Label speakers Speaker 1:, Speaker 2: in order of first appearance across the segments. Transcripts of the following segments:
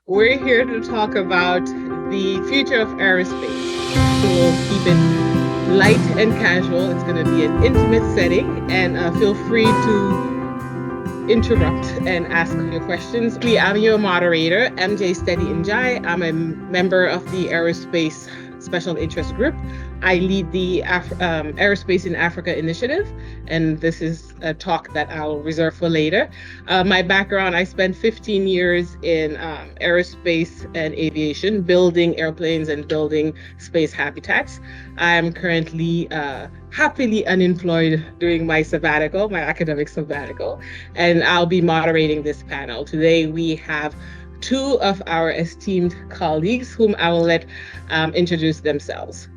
Speaker 1: We're here to talk about the future of aerospace. So we'll keep it light and casual. It's going to be an intimate setting, and feel free to interrupt and ask your questions. I'm your moderator, MJ Steady Njai. I'm a member of the Aerospace Special Interest Group. I lead the Aerospace in Africa initiative, and this is a talk that I'll reserve for later. My background, I spent 15 years in aerospace and aviation, building airplanes and building space habitats. I'm currently happily unemployed during my sabbatical, my academic sabbatical, and I'll be moderating this panel. Today, we have two of our esteemed colleagues whom I will let introduce themselves.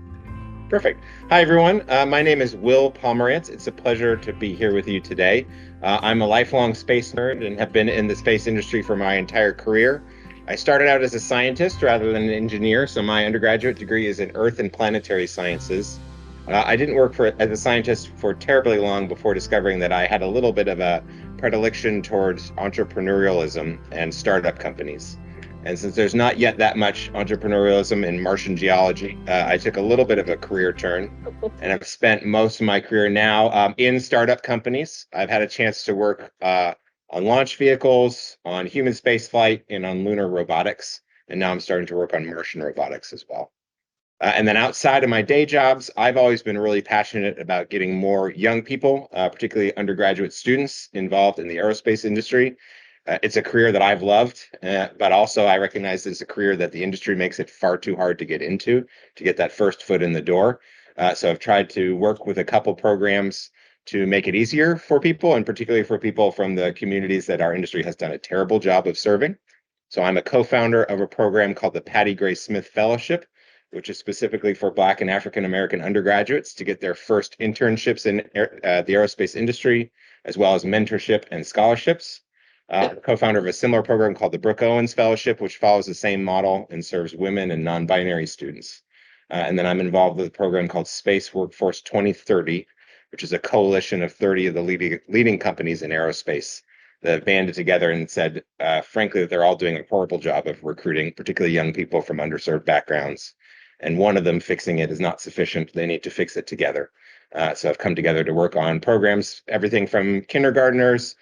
Speaker 2: Perfect. Hi, everyone. My name is Will Pomerantz. It's a pleasure to be here with you today. I'm a lifelong space nerd and have been in the space industry for my entire career. I started out as a scientist rather than an engineer, so my undergraduate degree is in Earth and Planetary Sciences. I didn't work as a scientist for terribly long before discovering that I had a little bit of a predilection towards entrepreneurialism and startup companies. And since there's not yet that much entrepreneurialism in Martian geology, I took a little bit of a career turn, and I've spent most of my career now in startup companies. I've had a chance to work on launch vehicles, on human spaceflight, and on lunar robotics. And now I'm starting to work on Martian robotics as well. And then outside of my day jobs, I've always been really passionate about getting more young people, particularly undergraduate students, involved in the aerospace industry. It's a career that I've loved, but also I recognize it's a career that the industry makes it far too hard to get into, to get that first foot in the door. So I've tried to work with a couple programs to make it easier for people, and particularly for people from the communities that our industry has done a terrible job of serving. So I'm a co-founder of a program called the Patty Gray Smith Fellowship, which is specifically for Black and African American undergraduates to get their first internships in the aerospace industry, as well as mentorship and scholarships. Co-founder of a similar program called the Brooke Owens Fellowship, which follows the same model and serves women and non-binary students. And then I'm involved with a program called Space Workforce 2030, which is a coalition of 30 of the leading companies in aerospace that have banded together and said, frankly, that they're all doing a horrible job of recruiting, particularly young people from underserved backgrounds. And one of them fixing it is not sufficient. They need to fix it together. So I've come together to work on programs, everything from kindergartners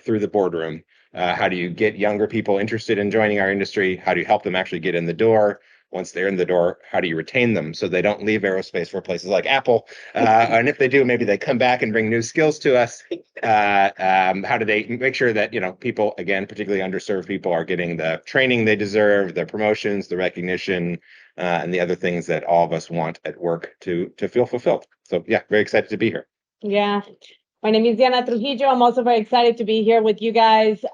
Speaker 2: through the boardroom. How do you get younger people interested in joining our industry? How do you help them actually get in the door? Once they're in the door, how do you retain them so they don't leave aerospace for places like Apple? And if they do, maybe they come back and bring new skills to us. How do they make sure that, people, again, particularly underserved people, are getting the training they deserve, the promotions, the recognition, and the other things that all of us want at work to feel fulfilled. So yeah, very excited to be here.
Speaker 3: Yeah. My name is Diana Trujillo. I'm also very excited to be here with you guys.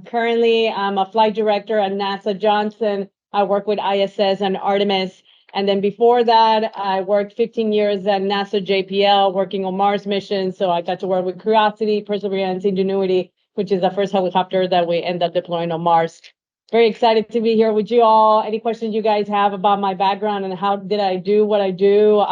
Speaker 3: Currently, I'm a flight director at NASA Johnson. I work with ISS and Artemis. And then before that, I worked 15 years at NASA JPL working on Mars missions. So I got to work with Curiosity, Perseverance, Ingenuity, which is the first helicopter that we end up deploying on Mars. Very excited to be here with you all. Any questions you guys have about my background and how did I do what I do?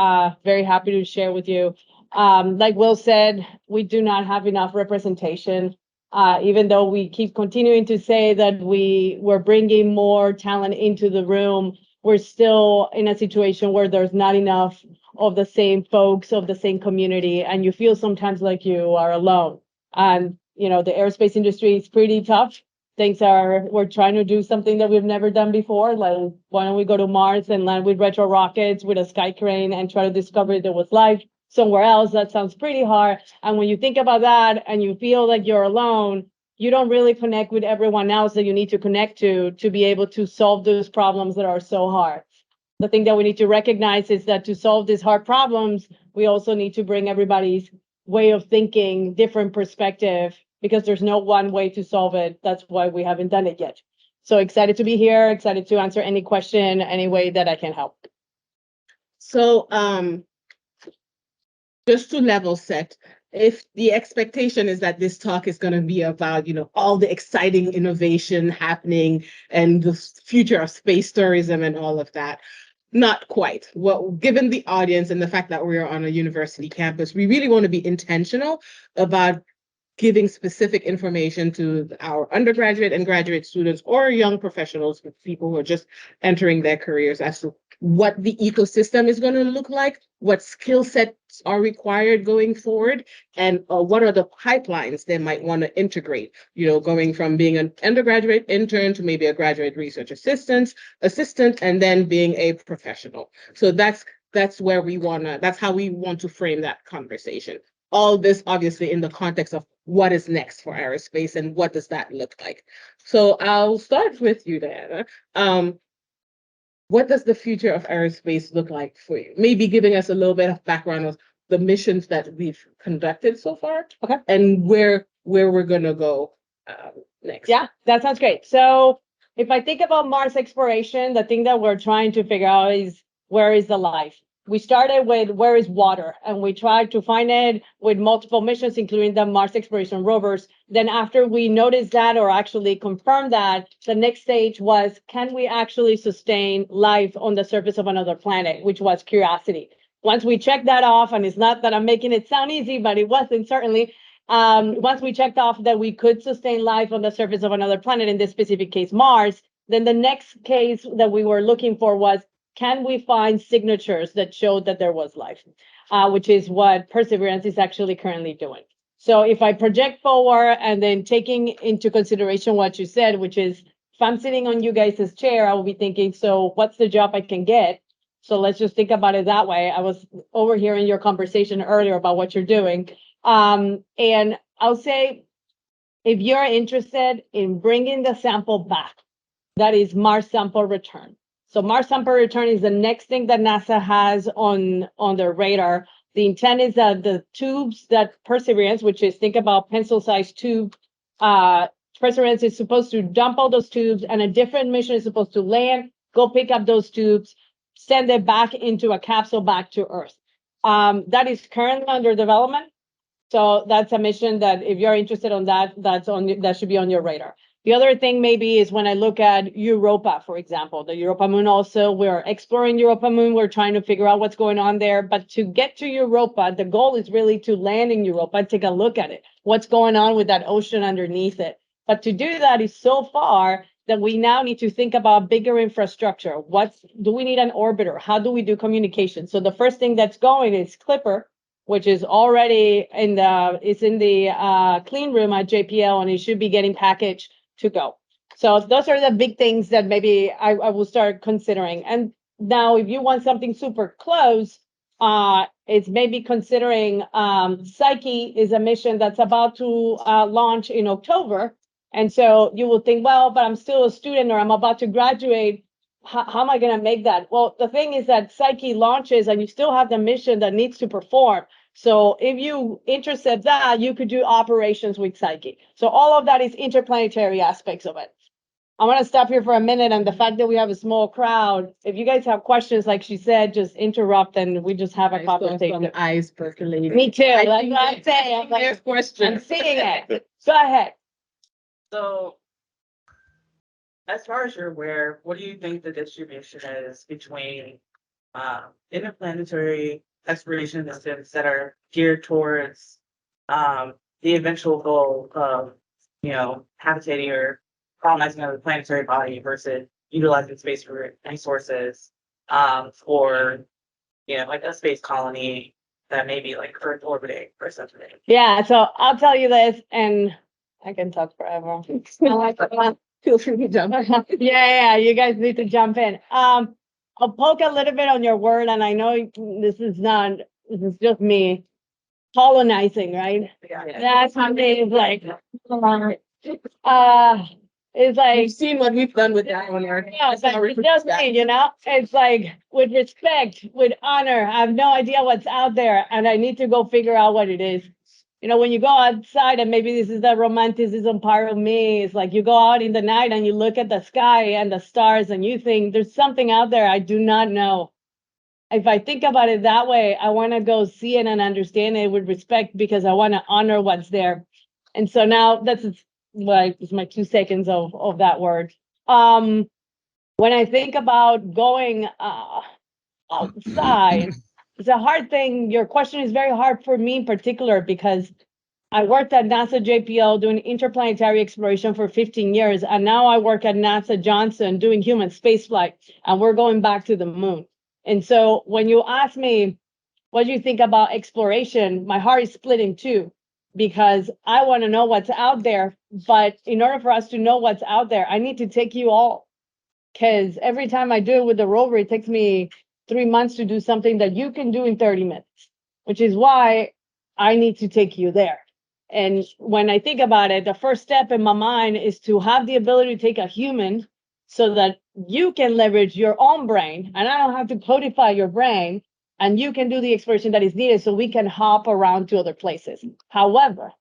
Speaker 3: Very happy to share with you. Like Will said, we do not have enough representation. Even though we keep continuing to say that we're bringing more talent into the room, we're still in a situation where there's not enough of the same folks, of the same community, and you feel sometimes like you are alone. The aerospace industry is pretty tough. We're trying to do something that we've never done before. Like, why don't we go to Mars and land with retro rockets with a sky crane and try to discover if there was life somewhere else? That sounds pretty hard. And when you think about that and you feel like you're alone, you don't really connect with everyone else that you need to connect to be able to solve those problems that are so hard. The thing that we need to recognize is that to solve these hard problems, we also need to bring everybody's way of thinking, different perspective, because there's no one way to solve it. That's why we haven't done it yet. So excited to be here, excited to answer any question, any way that I can help.
Speaker 1: So just to level set, if the expectation is that this talk is going to be about, all the exciting innovation happening and the future of space tourism and all of that, not quite. Well, given the audience and the fact that we're on a university campus, we really want to be intentional about giving specific information to our undergraduate and graduate students or young professionals, people who are just entering their careers, as to what the ecosystem is going to look like, what skill sets are required going forward, and what are the pipelines they might want to integrate, going from being an undergraduate intern to maybe a graduate research assistant, and then being a professional. So that's how we want to frame that conversation. All this obviously in the context of what is next for aerospace and what does that look like. So I'll start with you, Diana. What does the future of aerospace look like for you? Maybe giving us a little bit of background of the missions that we've conducted so far,
Speaker 3: Okay.
Speaker 1: and where we're gonna go next.
Speaker 3: Yeah, that sounds great. So if I think about Mars exploration, the thing that we're trying to figure out is where is the life? We started with where is water, and we tried to find it with multiple missions, including the Mars exploration rovers. Then after we noticed that, or actually confirmed that, the next stage was, can we actually sustain life on the surface of another planet, which was Curiosity. Once we checked that off, and it's not that I'm making it sound easy, but it wasn't certainly, once we checked off that we could sustain life on the surface of another planet, in this specific case, Mars, then the next case that we were looking for was, can we find signatures that showed that there was life, which is what Perseverance is actually currently doing. So if I project forward and then taking into consideration what you said, which is, if I'm sitting on you guys' chair, I will be thinking, so what's the job I can get? So let's just think about it that way. I was overhearing your conversation earlier about what you're doing. And I'll say, if you're interested in bringing the sample back, that is Mars sample return. So Mars sample return is the next thing that NASA has on their radar. The intent is that the tubes that Perseverance, which is, think about pencil-sized tube, Perseverance is supposed to dump all those tubes, and a different mission is supposed to land, go pick up those tubes, send it back into a capsule back to Earth. That is currently under development. So that's a mission that, if you're interested on that, that should be on your radar. The other thing maybe is when I look at Europa, for example, the Europa Moon also, we're exploring Europa Moon. We're trying to figure out what's going on there. But to get to Europa, the goal is really to land in Europa and take a look at it. What's going on with that ocean underneath it? But to do that is so far that we now need to think about bigger infrastructure. Do we need an orbiter? How do we do communication? So the first thing that's going is Clipper, which is already in the clean room at JPL, and it should be getting packaged to go. So those are the big things that maybe I will start considering. And now, if you want something super close, it's maybe considering Psyche is a mission that's about to launch in October. And so you will think, well, but I'm still a student, or I'm about to graduate. How am I going to make that? Well, the thing is that Psyche launches and you still have the mission that needs to perform. So if you intercept that, you could do operations with Psyche. So all of that is interplanetary aspects of it. I want to stop here for a minute, and the fact that we have a small crowd, if you guys have questions, like she said, just interrupt and we just have a conversation.
Speaker 1: Eyes percolating.
Speaker 3: Me too. That's what I'm saying. I'm like, I'm seeing it. Go ahead.
Speaker 4: So, as far as you're aware, what do you think the distribution is between interplanetary exploration missions that are geared towards the eventual goal of, habitating or colonizing another planetary body versus utilizing space for resources, or, like a space colony that may be like Earth orbiting or something?
Speaker 3: Yeah, so I'll tell you this, and I can talk forever.
Speaker 1: Feel free to jump.
Speaker 3: Yeah, you guys need to jump in. I'll poke a little bit on your word, and I know this is just me colonizing, right?
Speaker 4: Yeah.
Speaker 3: That's something is like, it's like,
Speaker 1: You've seen what we've done with that on Earth.
Speaker 3: yeah, it's like, it's just me, it's like, with respect, with honor, I have no idea what's out there, and I need to go figure out what it is. When you go outside, and maybe this is the romanticism part of me, it's like you go out in the night and you look at the sky and the stars and you think there's something out there I do not know. If I think about it that way, I want to go see it and understand it with respect, because I want to honor what's there. And so now that's my 2 seconds of that word. When I think about going outside, it's a hard thing. Your question is very hard for me in particular, because I worked at NASA JPL doing interplanetary exploration for 15 years, and now I work at NASA Johnson doing human spaceflight, and we're going back to the moon. And so when you ask me, what do you think about exploration? My heart is split in two because I want to know what's out there. But in order for us to know what's out there, I need to take you all. Because every time I do it with the rover, it takes me 3 months to do something that you can do in 30 minutes, which is why I need to take you there. And when I think about it, the first step in my mind is to have the ability to take a human so that you can leverage your own brain and I don't have to codify your brain and you can do the exploration that is needed so we can hop around to other places. However,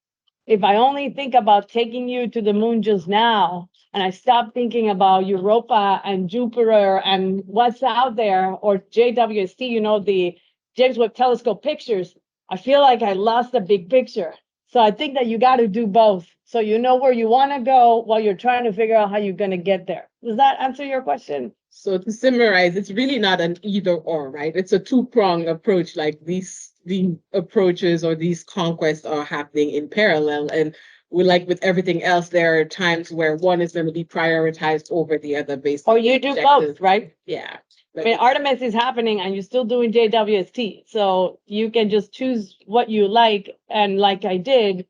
Speaker 3: if I only think about taking you to the moon just now and I stop thinking about Europa and Jupiter and what's out there or JWST, you know, the James Webb Telescope pictures, I feel like I lost the big picture. So I think that you got to do both. So you know where you want to go while you're trying to figure out how you're going to get there. Does that answer your question?
Speaker 1: So to summarize, it's really not an either or, right? It's a two-pronged approach. Like the approaches or these conquests are happening in parallel. And like with everything else, there are times where one is going to be prioritized over the other based
Speaker 3: Or
Speaker 1: on
Speaker 3: you do
Speaker 1: objectives.
Speaker 3: both, right?
Speaker 1: Yeah.
Speaker 3: I mean, Artemis is happening and you're still doing JWST. So you can just choose what you like. And like I did,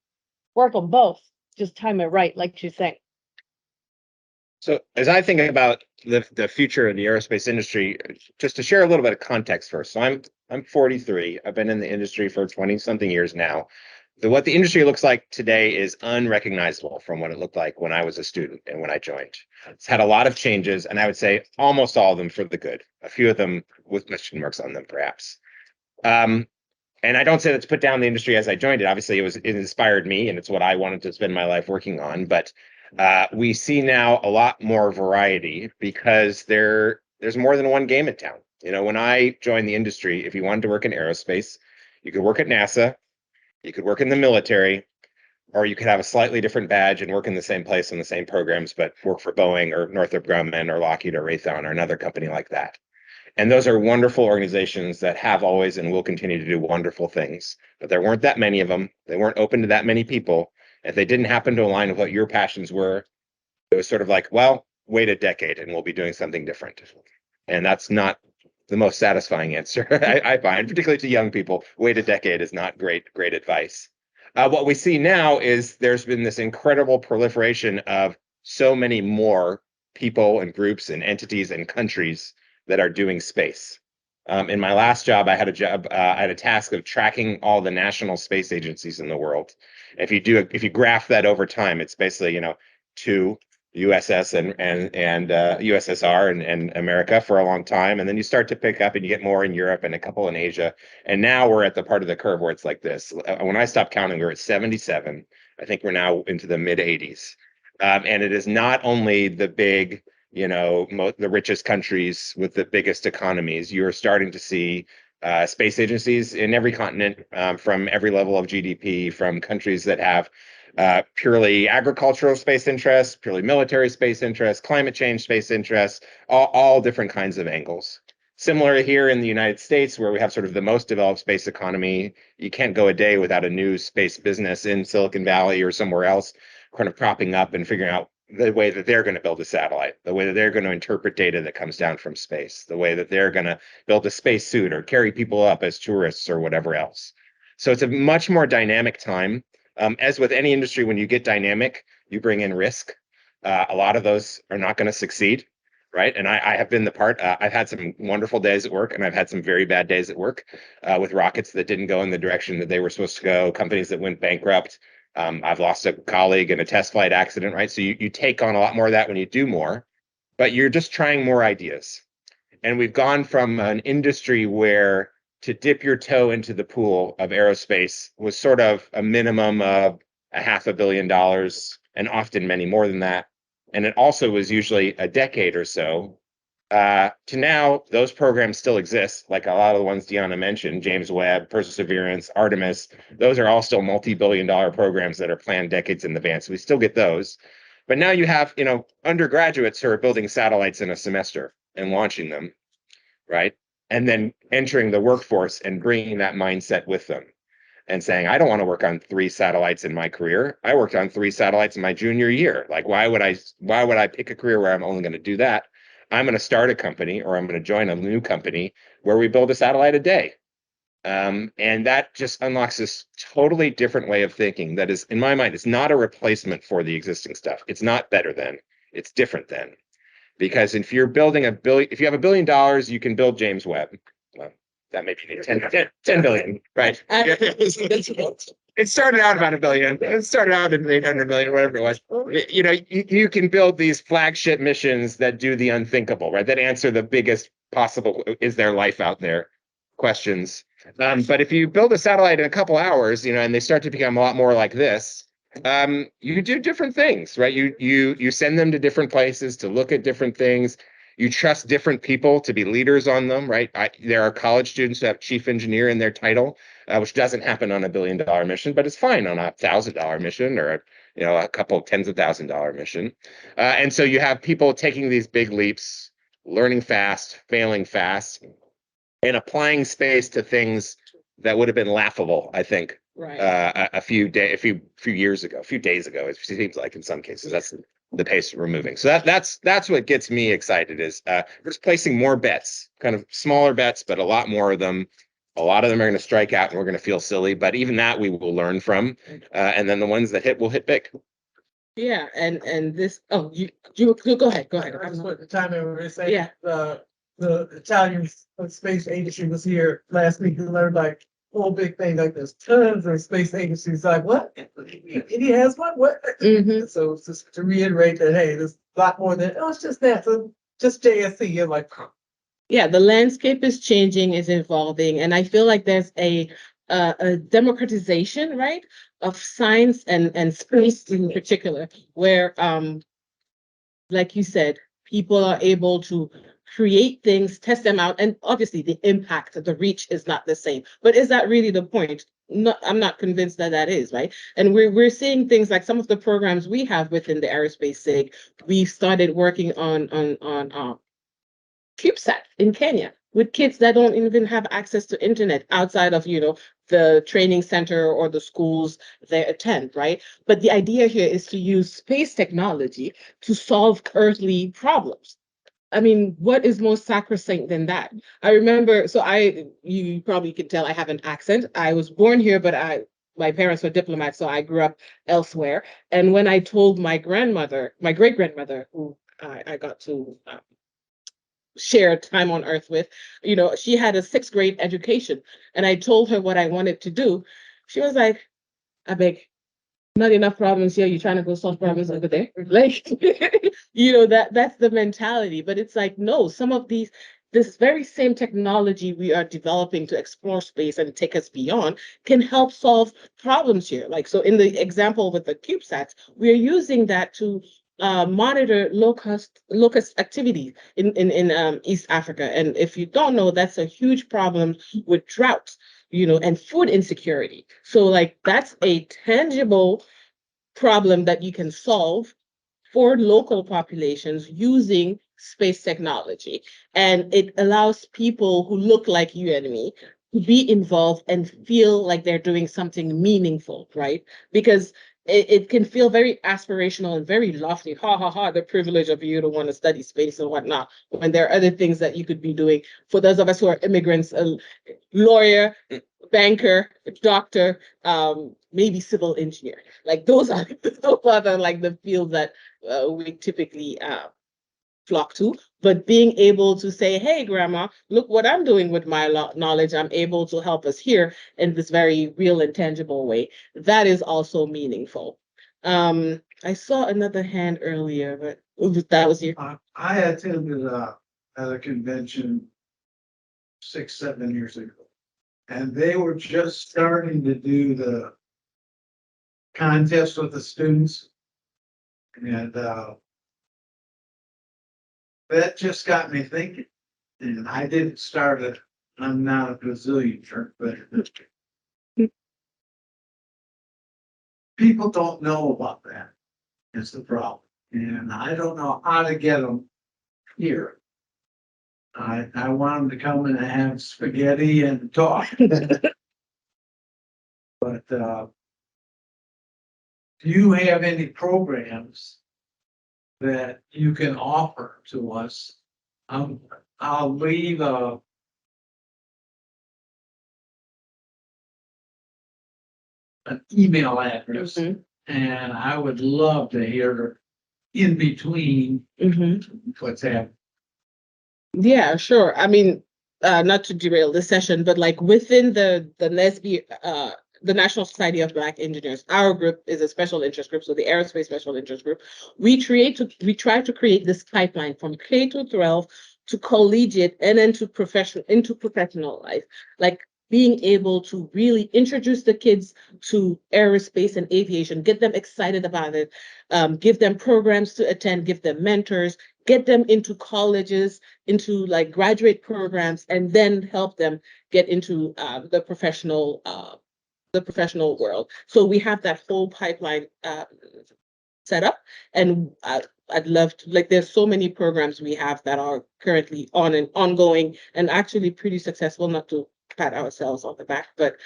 Speaker 3: work on both. Just time it right, like you say.
Speaker 2: So as I think about the future of the aerospace industry, just to share a little bit of context first. So I'm 43. I've been in the industry for 20 something years now. What the industry looks like today is unrecognizable from what it looked like when I was a student and when I joined. It's had a lot of changes, and I would say almost all of them for the good. A few of them with question marks on them, perhaps. And I don't say that to put down the industry as I joined it. Obviously, it inspired me, and it's what I wanted to spend my life working on. But we see now a lot more variety because there's more than one game in town. You know, when I joined the industry, if you wanted to work in aerospace, you could work at NASA. You could work in the military, or you could have a slightly different badge and work in the same place on the same programs, but work for Boeing or Northrop Grumman or Lockheed or Raytheon or another company like that. And those are wonderful organizations that have always and will continue to do wonderful things. But there weren't that many of them. They weren't open to that many people. If they didn't happen to align with what your passions were, it was sort of like, well, wait a decade and we'll be doing something different. And that's not the most satisfying answer, I find, particularly to young people. Wait a decade is not great advice. What we see now is there's been this incredible proliferation of so many more people and groups and entities and countries that are doing space. In my last job, I had a task of tracking all the national space agencies in the world. If you graph that over time, it's basically, two USS and USSR and America for a long time, and then you start to pick up and you get more in Europe and a couple in Asia, and now we're at the part of the curve where it's like this. When I stopped counting, we were at 77. I think we're now into the mid 80s, and it is not only the big, the richest countries with the biggest economies. You are starting to see space agencies in every continent, from every level of GDP, from countries that have purely agricultural space interests, purely military space interests, climate change space interests, all different kinds of angles. Similar here in the United States, where we have sort of the most developed space economy, you can't go a day without a new space business in Silicon Valley or somewhere else kind of propping up and figuring out the way that they're going to build a satellite, the way that they're going to interpret data that comes down from space, the way that they're going to build a space suit or carry people up as tourists or whatever else. So it's a much more dynamic time. As with any industry, when you get dynamic, you bring in risk. A lot of those are not going to succeed, right? And I have been the part. I've had some wonderful days at work, and I've had some very bad days at work with rockets that didn't go in the direction that they were supposed to go, companies that went bankrupt. I've lost a colleague in a test flight accident, right? So you take on a lot more of that when you do more, but you're just trying more ideas. And we've gone from an industry where to dip your toe into the pool of aerospace was sort of a minimum of $500 million, and often many more than that. And it also was usually a decade or so. To now, those programs still exist, like a lot of the ones Deanna mentioned, James Webb, Perseverance, Artemis. Those are all still multi-billion-dollar programs that are planned decades in advance. We still get those. But now you have, undergraduates who are building satellites in a semester and launching them, right? And then entering the workforce and bringing that mindset with them. and saying, I don't want to work on 3 satellites in my career. I worked on 3 satellites in my junior year. Like, why would I pick a career where I'm only going to do that? I'm going to start a company, or I'm going to join a new company where we build a satellite a day. And that just unlocks this totally different way of thinking that is, in my mind, it's not a replacement for the existing stuff. It's not better than, it's different than. Because if you're building if you have $1 billion, you can build James Webb. Well, that maybe need 10 billion, right? It started out about $1 billion. It started out at 800 million, whatever it was. You know, you can build these flagship missions that do the unthinkable, right? That answer the biggest possible, is there life out there? Questions. But if you build a satellite in a couple hours, you know, and they start to become a lot more like this, you do different things, right? You send them to different places to look at different things. You trust different people to be leaders on them, right? There are college students who have chief engineer in their title, which doesn't happen on $1 billion mission, but it's fine on a $1,000 mission, or a couple of tens of $1,000 mission. And so you have people taking these big leaps, learning fast, failing fast, and applying space to things that would have been laughable, I think,
Speaker 1: Right.
Speaker 2: a few years ago, a few days ago. It seems like in some cases that's the pace we're moving. So that's what gets me excited, is we're just placing more bets, kind of smaller bets, but a lot more of them. A lot of them are going to strike out, and we're going to feel silly, but even that we will learn from, and then the ones that hit will hit big.
Speaker 1: Yeah, and this. Oh, you go ahead. Go ahead.
Speaker 5: I just want to chime in when they say
Speaker 1: Yeah.
Speaker 5: The Italian space agency was here last week and learned like whole big thing, like there's tons of space agencies. Like, what? India has one? What?
Speaker 1: Mhm.
Speaker 5: So just to reiterate that, hey, there's a lot more than, oh, it's just that. So just JSC. You're like,
Speaker 1: Yeah, the landscape is changing, is evolving, and I feel like there's a democratization, right, of science and space in particular, where like you said, people are able to create things, test them out, and obviously the impact, the reach is not the same. But is that really the point? No, I'm not convinced that that is, right? And we're seeing things like some of the programs we have within the Aerospace SIG. We started working on CubeSat in Kenya with kids that don't even have access to internet outside of, the training center or the schools they attend, right? But the idea here is to use space technology to solve earthly problems. I mean, what is more sacrosanct than that? I remember, you probably can tell I have an accent. I was born here, but my parents were diplomats, so I grew up elsewhere. And when I told my great grandmother, who I got to share time on earth with, she had a 6th grade education, and I told her what I wanted to do. She was like, I beg, not enough problems here. You're trying to go solve problems over there. Like, that's the mentality. But it's like, no, some of this very same technology we are developing to explore space and take us beyond can help solve problems here. Like, so in the example with the CubeSats, we're using that to monitor locust activity in East Africa. And if you don't know, that's a huge problem with drought, and food insecurity. So like that's a tangible problem that you can solve for local populations using space technology. And it allows people who look like you and me to be involved and feel like they're doing something meaningful, right? Because it can feel very aspirational and very lofty. Ha ha ha, the privilege of you to want to study space and whatnot, when there are other things that you could be doing. For those of us who are immigrants, a lawyer, banker, doctor, maybe civil engineer. Like those are the fields that we typically flock to. But being able to say, hey, grandma, look what I'm doing with my knowledge. I'm able to help us here in this very real and tangible way. That is also meaningful. I saw another hand earlier, but that was you.
Speaker 6: I attended at a convention 6-7 years ago, and they were just starting to do the contest with the students, and that just got me thinking. And I didn't start it. I'm not a gazillionaire, but people don't know about that. Is the problem, and I don't know how to get them here. I want them to come and have spaghetti and talk. But, do you have any programs that you can offer to us? I'll leave an email address,
Speaker 3: Mhm.
Speaker 6: and I would love to hear in between what's happening.
Speaker 1: Yeah, sure. I mean, not to derail the session, but like within the NSBE, the National Society of Black Engineers, our group is a special interest group, so the Aerospace Special Interest Group. We try to create this pipeline from K to 12 to collegiate and then to professional life, like being able to really introduce the kids to aerospace and aviation, get them excited about it, give them programs to attend, give them mentors, get them into colleges, into like graduate programs, and then help them get into the professional world. So we have that whole pipeline set up, and I'd love to, like, there's so many programs we have that are currently on and ongoing and actually pretty successful, not to pat ourselves on the back, but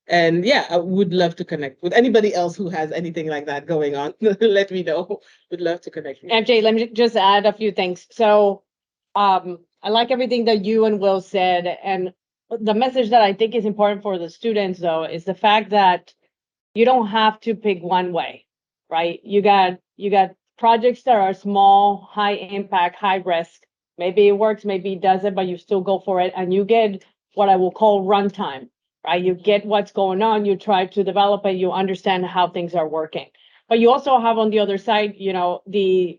Speaker 1: and yeah, I would love to connect with anybody else who has anything like that going on. Let me know. Would love to connect.
Speaker 3: MJ, let me just add a few things. So, I like everything that you and Will said, and the message that I think is important for the students, though, is the fact that you don't have to pick one way, right? You got projects that are small, high impact, high risk. Maybe it works, maybe it doesn't, but you still go for it, and you get what I will call runtime, right? You get what's going on, you try to develop it, you understand how things are working. But you also have on the other side,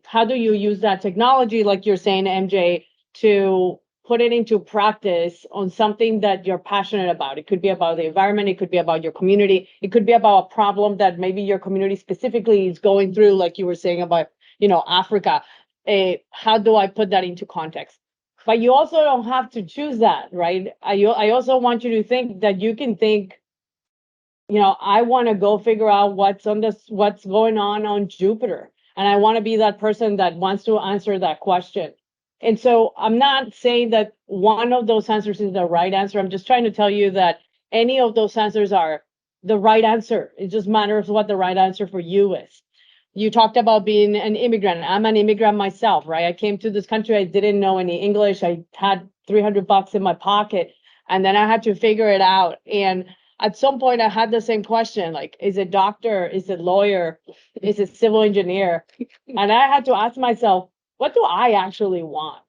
Speaker 3: how do you use that technology, like you're saying, MJ, to put it into practice on something that you're passionate about. It could be about the environment, it could be about your community, it could be about a problem that maybe your community specifically is going through, like you were saying about, Africa. How do I put that into context? But you also don't have to choose that, right? I also want you to think that you can think, I want to go figure out what's going on Jupiter. And I want to be that person that wants to answer that question. And so I'm not saying that one of those answers is the right answer. I'm just trying to tell you that any of those answers are the right answer. It just matters what the right answer for you is. You talked about being an immigrant. I'm an immigrant myself, right? I came to this country. I didn't know any English. I had $300 in my pocket, and then I had to figure it out. And at some point I had the same question, like, is it doctor? Is it lawyer? Is it civil engineer? And I had to ask myself, what do I actually want?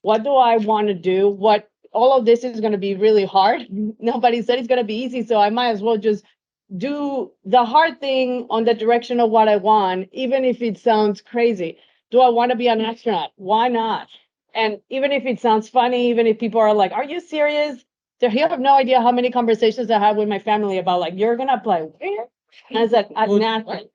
Speaker 3: What do I want to do? All of this is going to be really hard. Nobody said it's going to be easy. So I might as well just do the hard thing on the direction of what I want, even if it sounds crazy. Do I want to be an astronaut? Why not? And even if it sounds funny, even if people are like, are you serious? So you have no idea how many conversations I had with my family about, like, you're going to apply where? And I was like, at NASA.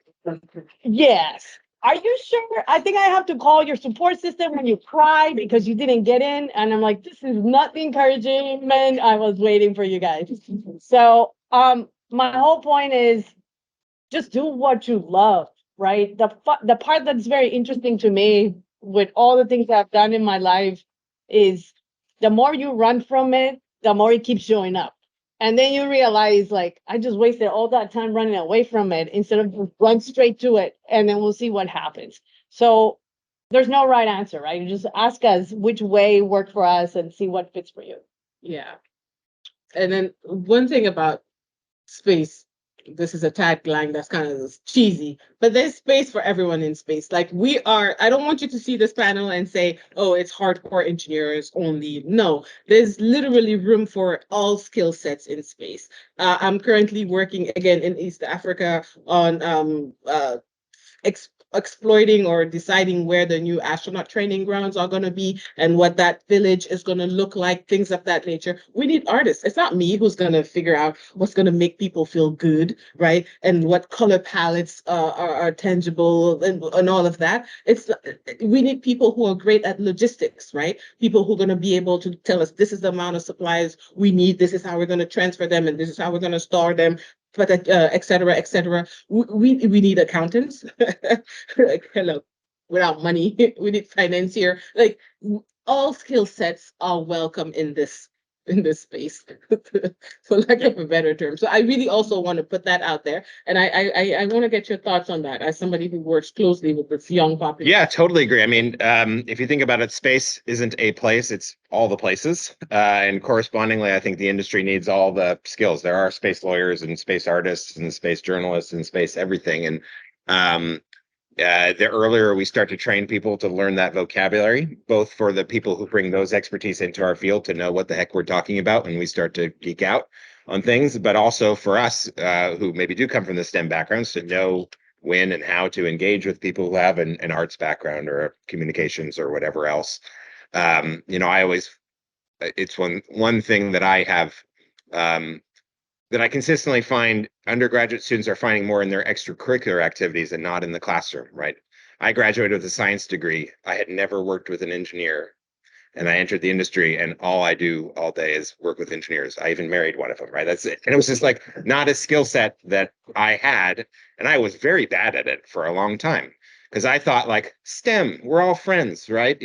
Speaker 3: Yes. Are you sure? I think I have to call your support system when you cry because you didn't get in. And I'm like, this is not the encouragement I was waiting for you guys. So my whole point is just do what you love, right? The part that's very interesting to me with all the things I've done in my life is the more you run from it, the more it keeps showing up. And then you realize, like, I just wasted all that time running away from it instead of just run straight to it, and then we'll see what happens. So there's no right answer, right? You just ask us which way worked for us and see what fits for you.
Speaker 1: Yeah. And then one thing about space, this is a tagline that's kind of cheesy, but there's space for everyone in space. Like, I don't want you to see this panel and say, oh, it's hardcore engineers only. No, there's literally room for all skill sets in space. I'm currently working again in East Africa on exploiting or deciding where the new astronaut training grounds are going to be and what that village is going to look like, things of that nature. We need artists. It's not me who's going to figure out what's going to make people feel good, right? And what color palettes are tangible and all of that. We need people who are great at logistics, right? People who are going to be able to tell us, this is the amount of supplies we need, this is how we're going to transfer them, and this is how we're going to store them, but et cetera, et cetera. We need accountants. Like, hello, without money, we need financier. Like, all skill sets are welcome in this in this space, for lack of a better term. So I really also want to put that out there. And I want to get your thoughts on that as somebody who works closely with this young population.
Speaker 2: Yeah, totally agree. I mean, if you think about it, space isn't a place, it's all the places. And correspondingly, I think the industry needs all the skills. There are space lawyers and space artists and space journalists and space everything. And the earlier we start to train people to learn that vocabulary, both for the people who bring those expertise into our field to know what the heck we're talking about when we start to geek out on things, but also for us who maybe do come from the STEM backgrounds to know when and how to engage with people who have an arts background or communications or whatever else. I always, it's one thing that I have that I consistently find undergraduate students are finding more in their extracurricular activities and not in the classroom, right? I graduated with a science degree. I had never worked with an engineer, and I entered the industry, and all I do all day is work with engineers. I even married one of them, right? That's it. And it was just like not a skill set that I had, and I was very bad at it for a long time. Because I thought like STEM, we're all friends, right?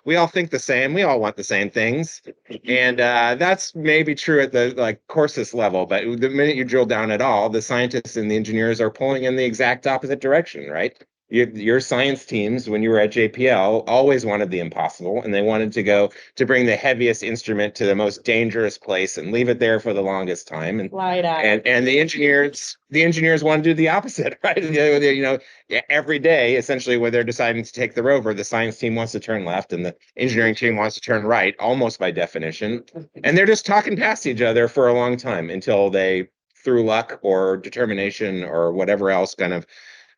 Speaker 2: We all think the same, we all want the same things. And that's maybe true at the like courses level, but the minute you drill down at all, the scientists and the engineers are pulling in the exact opposite direction, right? Your science teams, when you were at JPL, always wanted the impossible, and they wanted to go to bring the heaviest instrument to the most dangerous place and leave it there for the longest time. And the engineers want to do the opposite, right? Every day, essentially, when they're deciding to take the rover, the science team wants to turn left, and the engineering team wants to turn right, almost by definition. And they're just talking past each other for a long time until they, through luck or determination or whatever else, kind of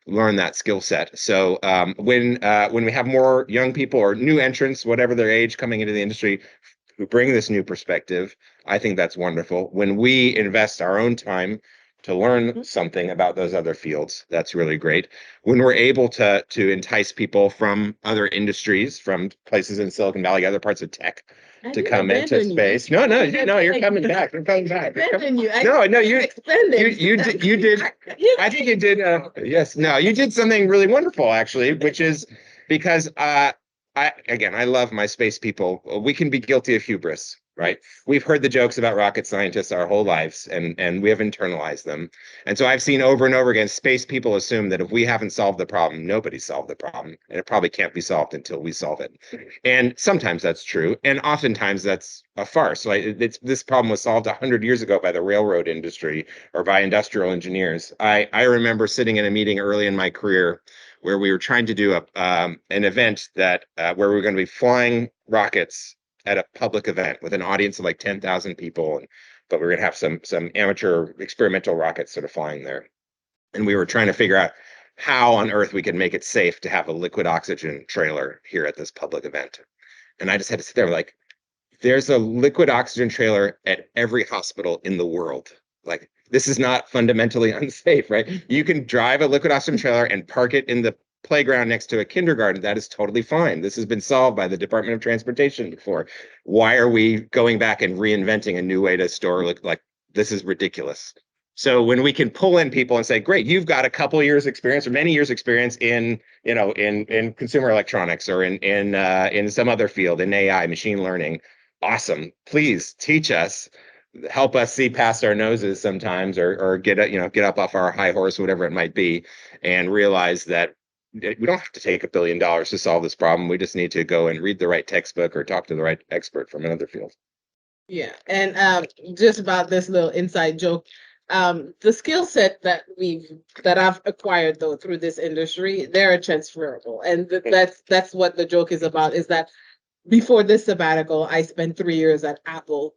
Speaker 2: learn that skill set. So when we have more young people or new entrants, whatever their age, coming into the industry, who bring this new perspective, I think that's wonderful. When we invest our own time to learn something about those other fields, that's really great. When we're able to entice people from other industries, from places in Silicon Valley, other parts of tech, to come into space. No, you're coming back. You're coming back. No, you did. I think you did. Yes, no, you did something really wonderful, actually, which is because I love my space people. We can be guilty of hubris, right? We've heard the jokes about rocket scientists our whole lives, and we have internalized them. And so I've seen over and over again, space people assume that if we haven't solved the problem, nobody's solved the problem, and it probably can't be solved until we solve it. And sometimes that's true, and oftentimes that's a farce. Like this problem was solved 100 years ago by the railroad industry or by industrial engineers. I remember sitting in a meeting early in my career where we were trying to do an event that where we were going to be flying rockets at a public event with an audience of like 10,000 people, but we were going to have some amateur experimental rockets sort of flying there. And we were trying to figure out how on earth we could make it safe to have a liquid oxygen trailer here at this public event. And I just had to sit there like, there's a liquid oxygen trailer at every hospital in the world. Like, this is not fundamentally unsafe, right? You can drive a liquid oxygen trailer and park it in the playground next to a kindergarten. That is totally fine. This has been solved by the Department of Transportation before. Why are we going back and reinventing a new way to store? Like this is ridiculous. So when we can pull in people and say, great, you've got a couple of years experience or many years experience in consumer electronics or in some other field, in AI, machine learning. Awesome. Please teach us, help us see past our noses sometimes, or get up off our high horse, whatever it might be, and realize that we don't have to take $1 billion to solve this problem. We just need to go and read the right textbook or talk to the right expert from another field.
Speaker 1: Yeah, and just about this little inside joke, the skill set that I've acquired though through this industry, they're transferable, and that's what the joke is about. Is that before this sabbatical, I spent 3 years at Apple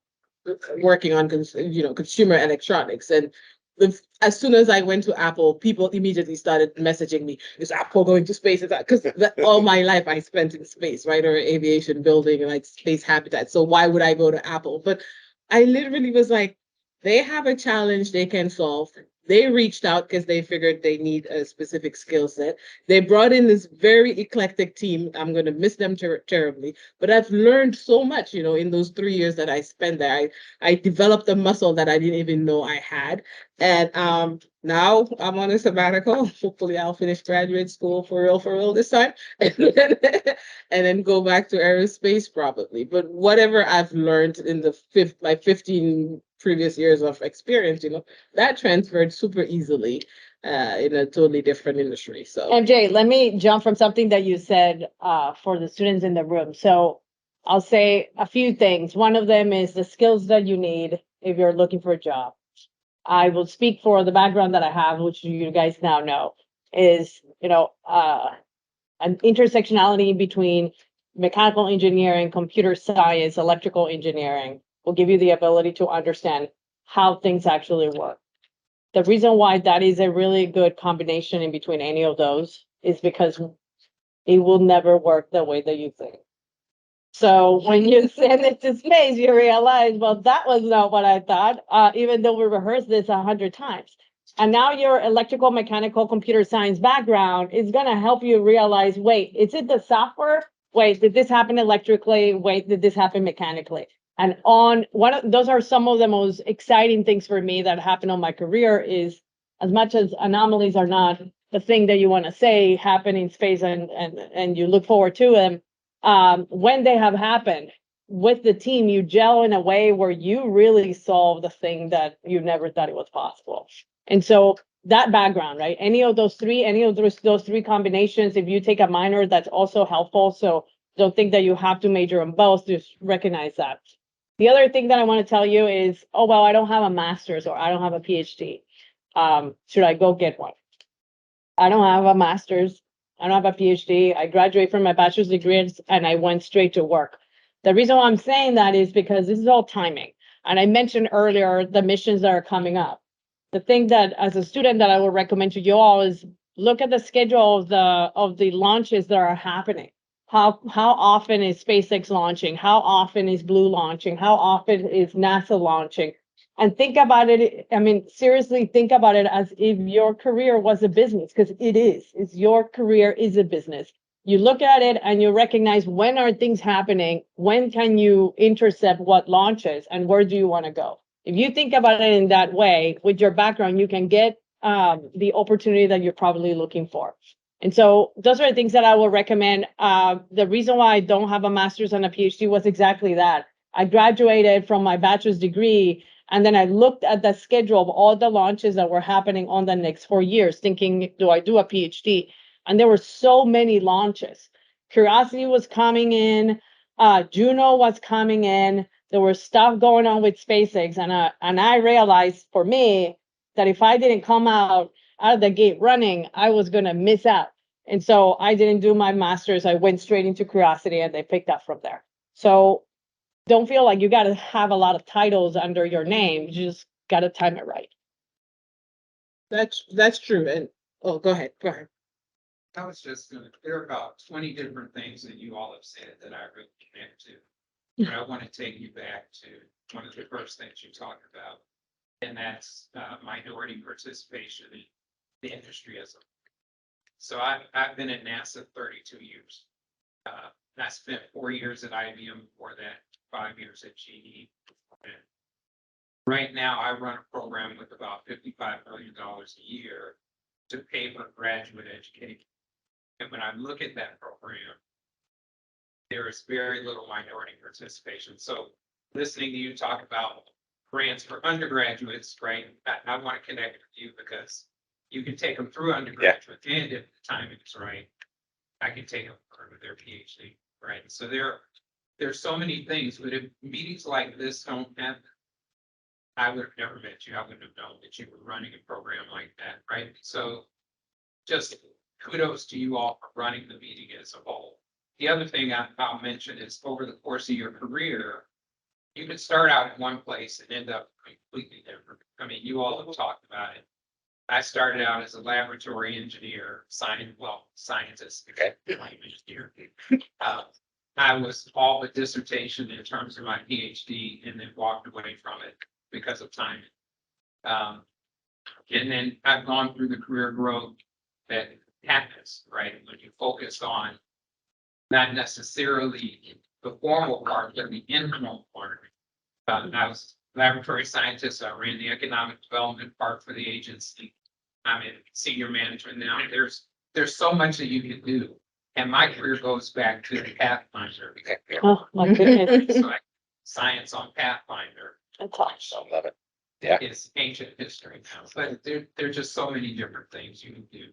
Speaker 1: working on consumer electronics, and as soon as I went to Apple, people immediately started messaging me, is Apple going to space? Because all my life I spent in space, right? Or aviation building and like space habitat. So why would I go to Apple? But I literally was like, they have a challenge they can solve. They reached out because they figured they need a specific skill set. They brought in this very eclectic team. I'm going to miss them terribly, but I've learned so much, in those 3 years that I spent there. I developed a muscle that I didn't even know I had. And now I'm on a sabbatical. Hopefully I'll finish graduate school for real this time. And then go back to aerospace probably. But whatever I've learned in my 15 previous years of experience, that transferred super easily in a totally different industry. So
Speaker 3: MJ, let me jump from something that you said for the students in the room. So I'll say a few things. One of them is the skills that you need if you're looking for a job. I will speak for the background that I have, which you guys now know, is an intersectionality between mechanical engineering, computer science, electrical engineering will give you the ability to understand how things actually work. The reason why that is a really good combination in between any of those is because it will never work the way that you think. So when you send it to space, you realize, well, that was not what I thought, even though we rehearsed this 100 times. And now your electrical, mechanical, computer science background is going to help you realize, wait, is it the software? Wait, did this happen electrically? Wait, did this happen mechanically? And those are some of the most exciting things for me that happened on my career is, as much as anomalies are not the thing that you want to say happen in space and you look forward to them, when they have happened with the team, you gel in a way where you really solve the thing that you never thought it was possible. And so that background, right? Any of those three combinations, if you take a minor, that's also helpful. So don't think that you have to major in both, just recognize that. The other thing that I want to tell you is, oh, well, I don't have a master's or I don't have a PhD. Should I go get one? I don't have a master's. I don't have a PhD. I graduated from my bachelor's degree and I went straight to work. The reason why I'm saying that is because this is all timing. And I mentioned earlier the missions that are coming up. The thing that as a student that I would recommend to you all is look at the schedule of the launches that are happening. How often is SpaceX launching? How often is Blue launching? How often is NASA launching? And think about it. I mean, seriously, think about it as if your career was a business, because it is. It's your career is a business. You look at it and you recognize when are things happening? When can you intercept what launches and where do you want to go? If you think about it in that way, with your background, you can get the opportunity that you're probably looking for. And so those are the things that I will recommend. The reason why I don't have a master's and a PhD was exactly that. I graduated from my bachelor's degree, and then I looked at the schedule of all the launches that were happening on the next 4 years, thinking, do I do a PhD? And there were so many launches. Curiosity was coming in, Juno was coming in. There was stuff going on with SpaceX, and I realized for me that if I didn't come out of the gate running, I was gonna miss out. And so I didn't do my master's. I went straight into Curiosity, and they picked up from there. So don't feel like you got to have a lot of titles under your name. You just got to time it right.
Speaker 1: that's true. And go ahead.
Speaker 7: I was just gonna, there are about 20 different things that you all have said that I really connect to. But I want to take you back to one of the first things you talked about, and that's minority participation in the industry as a. So I've been at NASA 32 years. I spent 4 years at IBM, before that 5 years at GE. And right now, I run a program with about $55 million a year to pay for graduate education. And when I look at that program, there is very little minority participation. So listening to you talk about grants for undergraduates, right? I want to connect with you because you can take them through undergraduate, and if the timing is right, I can take them through their PhD, right? So there's so many things, but if meetings like this don't happen, I would have never met you. I wouldn't have known that you were running a program like that, right? So just kudos to you all for running the meeting as a whole. The other thing I'll mention is over the course of your career, you could start out in one place and end up completely different. I mean, you all have talked about it. I started out as a laboratory engineer, scientist. Okay. Engineer. I was all but dissertation in terms of my PhD, and then walked away from it because of timing. And then I've gone through the career growth that happens, right? When you focus on not necessarily the formal part, but the informal part. I was laboratory scientist. I ran the economic development part for the agency. I'm in senior management now. There's so much that you can do. And my career goes back to the Pathfinder.
Speaker 3: Oh, my goodness.
Speaker 7: So science on Pathfinder.
Speaker 3: That's awesome.
Speaker 2: I love it. Yeah.
Speaker 7: It's ancient history now, but there are just so many different things you can do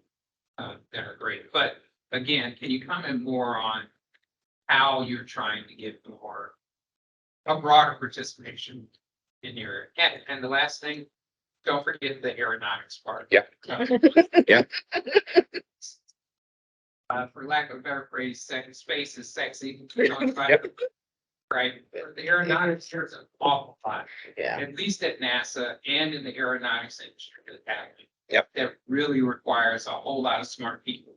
Speaker 7: that are great. But again, can you comment more on how you're trying to get a broader participation in your, and the last thing, don't forget the aeronautics part.
Speaker 2: Yeah. Yeah.
Speaker 7: For lack of a better phrase, space is sexy.
Speaker 2: Yep.
Speaker 7: Right, but the aeronautics, there's an awful lot,
Speaker 2: Yeah.
Speaker 7: at least at NASA and in the aeronautics industry.
Speaker 2: Yep.
Speaker 7: That really requires a whole lot of smart people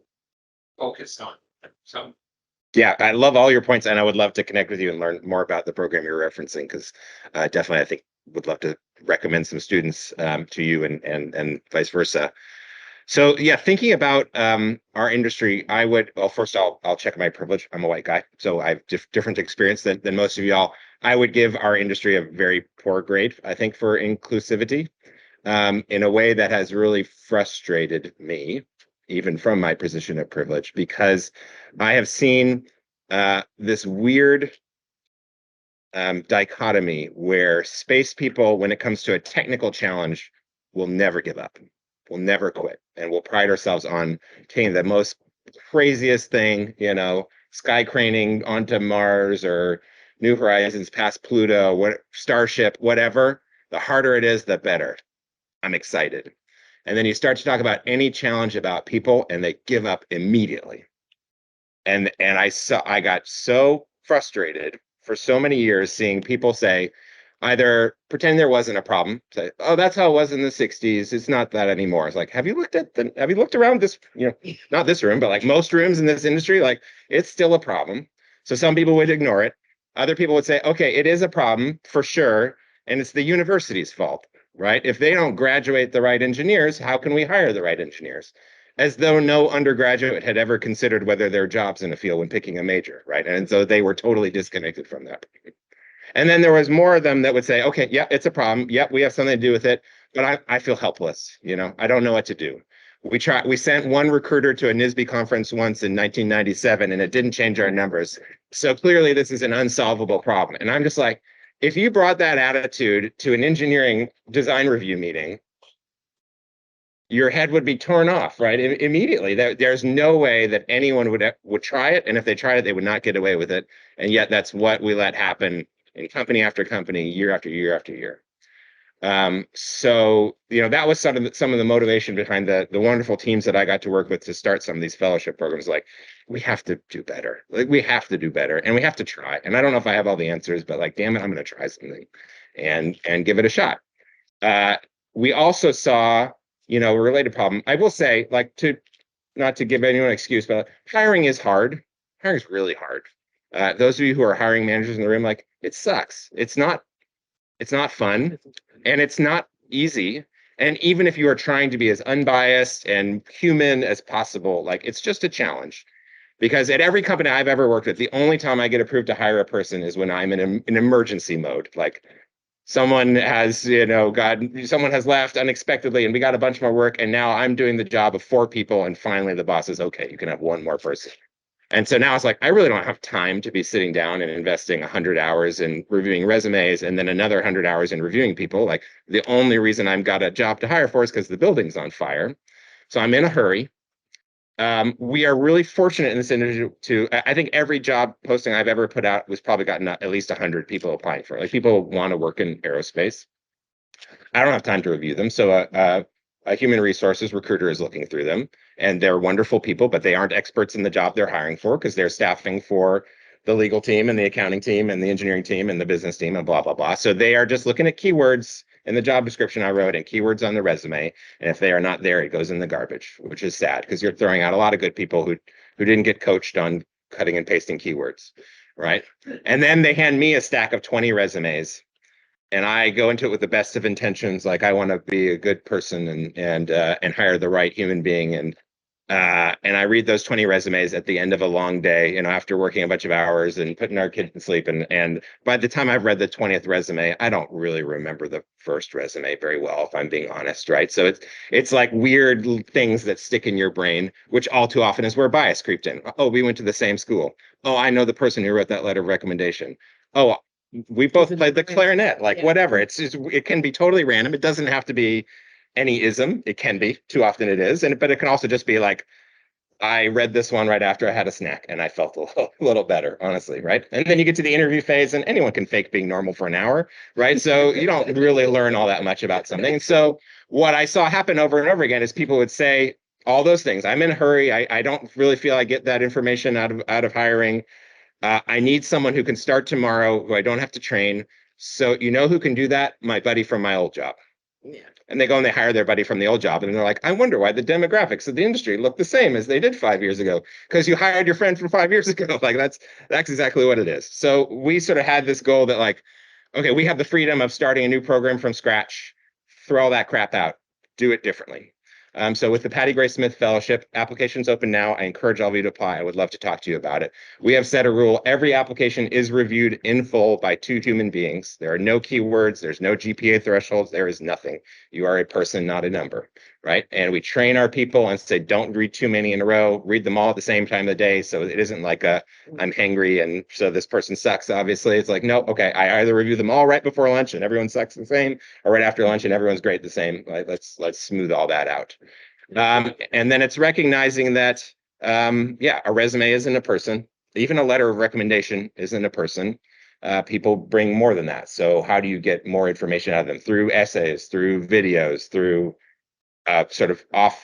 Speaker 7: focused on it. So.
Speaker 2: Yeah, I love all your points, and I would love to connect with you and learn more about the program you're referencing, because definitely I think would love to recommend some students to you and vice versa. So yeah, thinking about our industry, I would, well, first I'll check my privilege. I'm a white guy, so I have different experience than most of y'all. I would give our industry a very poor grade, I think, for inclusivity in a way that has really frustrated me, even from my position of privilege, because I have seen this weird dichotomy where space people, when it comes to a technical challenge, will never give up. We'll never quit, and we'll pride ourselves on taking the most craziest thing, sky craning onto Mars or New Horizons past Pluto, Starship, whatever. The harder it is, the better. I'm excited. And then you start to talk about any challenge about people, and they give up immediately. And I got so frustrated for so many years seeing people say, either pretend there wasn't a problem, say, oh, that's how it was in the 60s. It's not that anymore. It's like, have you looked around this, not this room, but like most rooms in this industry? Like, it's still a problem. So some people would ignore it. Other people would say, okay, it is a problem for sure. And it's the university's fault, right? If they don't graduate the right engineers, how can we hire the right engineers? As though no undergraduate had ever considered whether there are jobs in a field when picking a major, right? And so they were totally disconnected from that. And then there was more of them that would say, okay, yeah, it's a problem. Yep, we have something to do with it, but I feel helpless. I don't know what to do. We sent one recruiter to a NSBE conference once in 1997, and it didn't change our numbers. So clearly this is an unsolvable problem. And I'm just like, if you brought that attitude to an engineering design review meeting, your head would be torn off, right? Immediately. There's no way that anyone would try it. And if they tried it, they would not get away with it. And yet that's what we let happen in company after company, year after year after year. So that was some of the motivation behind the wonderful teams that I got to work with to start some of these fellowship programs. Like, we have to do better. Like, we have to do better, and we have to try. And I don't know if I have all the answers, but like, damn it, I'm going to try something and give it a shot. We also saw, a related problem. I will say, like, not to give anyone an excuse, but hiring is hard. Hiring is really hard. Those of you who are hiring managers in the room, like, it sucks. It's not fun, and it's not easy. And even if you are trying to be as unbiased and human as possible, like, it's just a challenge. Because at every company I've ever worked with, the only time I get approved to hire a person is when I'm in an emergency mode. Like, someone has, someone has left unexpectedly, and we got a bunch more work, and now I'm doing the job of 4 people, and finally the boss is, okay, you can have 1 more person. And so now it's like, I really don't have time to be sitting down and investing 100 hours in reviewing resumes and then another 100 hours in reviewing people. Like, the only reason I've got a job to hire for is because the building's on fire. So I'm in a hurry. We are really fortunate in this industry I think every job posting I've ever put out was probably gotten at least 100 people applying for it. Like, people want to work in aerospace. I don't have time to review them. So a human resources recruiter is looking through them, and they're wonderful people, but they aren't experts in the job they're hiring for, because they're staffing for the legal team and the accounting team and the engineering team and the business team and blah, blah, blah. So they are just looking at keywords in the job description I wrote and keywords on the resume. And if they are not there, it goes in the garbage, which is sad, because you're throwing out a lot of good people who didn't get coached on cutting and pasting keywords, right? And then they hand me a stack of 20 resumes. and I go into it with the best of intentions, like I want to be a good person and hire the right human being, and I read those 20 resumes at the end of a long day, after working a bunch of hours and putting our kid to sleep. And by the time I've read the 20th resume, I don't really remember the first resume very well, if I'm being honest, right? So it's like weird things that stick in your brain, which all too often is where bias creeped in. Oh, we went to the same school. Oh, I know the person who wrote that letter of recommendation. Oh, we both played the clarinet, like whatever. It can be totally random. It doesn't have to be any ism. It can be, too often it is, but it can also just be like, I read this one right after I had a snack and I felt a little better, honestly, right? And then you get to the interview phase and anyone can fake being normal for an hour, right? So you don't really learn all that much about something. And so what I saw happen over and over again is people would say all those things. I'm in a hurry. I don't really feel I get that information out of hiring. I need someone who can start tomorrow, who I don't have to train. So who can do that? My buddy from my old job.
Speaker 1: Yeah.
Speaker 2: And they go and they hire their buddy from the old job. And they're like, I wonder why the demographics of the industry look the same as they did 5 years ago. Because you hired your friend from 5 years ago. Like that's exactly what it is. So we sort of had this goal that like, okay, we have the freedom of starting a new program from scratch, throw all that crap out, do it differently. So with the Patty Gray Smith Fellowship, applications open now. I encourage all of you to apply. I would love to talk to you about it. We have set a rule. Every application is reviewed in full by 2 human beings. There are no keywords. There's no GPA thresholds. There is nothing. You are a person, not a number, right? And we train our people and say, don't read too many in a row. Read them all at the same time of the day. So it isn't like I'm hangry and so this person sucks, obviously. It's like, no, okay, I either review them all right before lunch and everyone sucks the same, or right after lunch and everyone's great the same. Like, let's smooth all that out. And then it's recognizing that, a resume isn't a person. Even a letter of recommendation isn't a person. People bring more than that. So how do you get more information out of them? Through essays, through videos, through sort of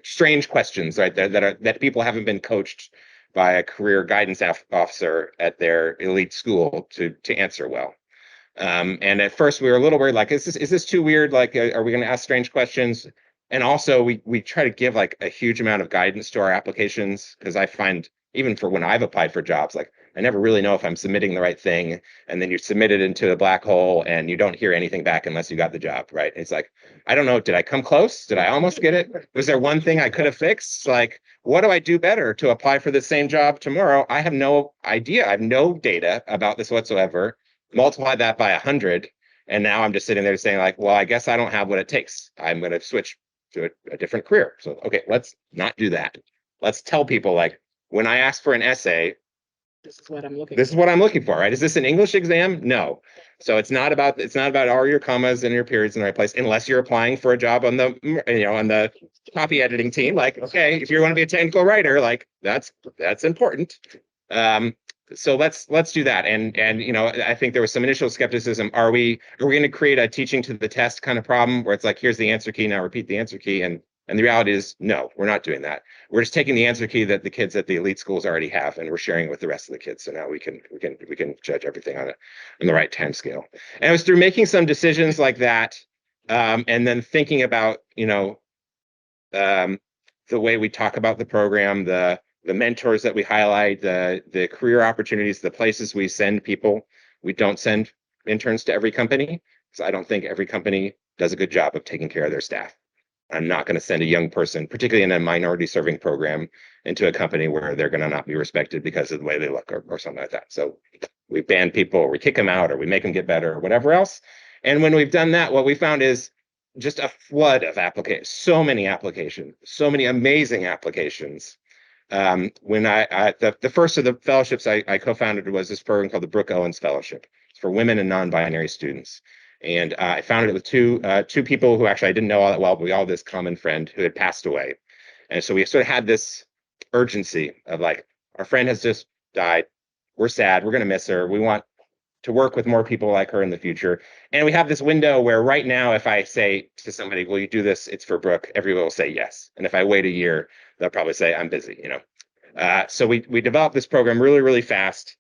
Speaker 2: strange questions, right? That people haven't been coached by a career guidance officer at their elite school to answer well. And at first we were a little worried, like, is this too weird? Like, are we going to ask strange questions? And also we try to give like a huge amount of guidance to our applications, because I find even for when I've applied for jobs, like I never really know if I'm submitting the right thing. And then you submit it into a black hole and you don't hear anything back unless you got the job, right? It's like, I don't know, did I come close? Did I almost get it? Was there one thing I could have fixed? Like, what do I do better to apply for the same job tomorrow? I have no idea. I have no data about this whatsoever. Multiply that by 100. And now I'm just sitting there saying like, well, I guess I don't have what it takes. I'm going to switch to a different career. So, okay, let's not do that. Let's tell people like, when I ask for an essay,
Speaker 1: This is what I'm looking
Speaker 2: this is what I'm looking for, right? Is this an English exam? No. So it's not about all your commas and your periods in the right place, unless you're applying for a job on the copy editing team. Like, okay, if you want to be a technical writer, like that's important. So let's do that. And I think there was some initial skepticism. Are we going to create a teaching to the test kind of problem where it's like, here's the answer key, now repeat the answer key? And the reality is, no, we're not doing that. We're just taking the answer key that the kids at the elite schools already have, and we're sharing it with the rest of the kids. So now we can judge everything on the right time scale. And it was through making some decisions like that, and then thinking about the way we talk about the program, the mentors that we highlight, the career opportunities, the places we send people. We don't send interns to every company, because I don't think every company does a good job of taking care of their staff. I'm not going to send a young person, particularly in a minority serving program, into a company where they're going to not be respected because of the way they look or something like that. So we ban people, or we kick them out, or we make them get better, or whatever else. And when we've done that, what we found is just a flood of applications, so many applications, so many amazing applications. When the first of the fellowships I co-founded was this program called the Brooke Owens Fellowship. It's for women and non-binary students. And I founded it with two people who actually I didn't know all that well, but we all had this common friend who had passed away. And so we sort of had this urgency of like, our friend has just died. We're sad. We're going to miss her. We want to work with more people like her in the future. And we have this window where right now, if I say to somebody, will you do this? It's for Brooke. Everyone will say yes. And if I wait a year, they'll probably say I'm busy, So we developed this program really, really fast.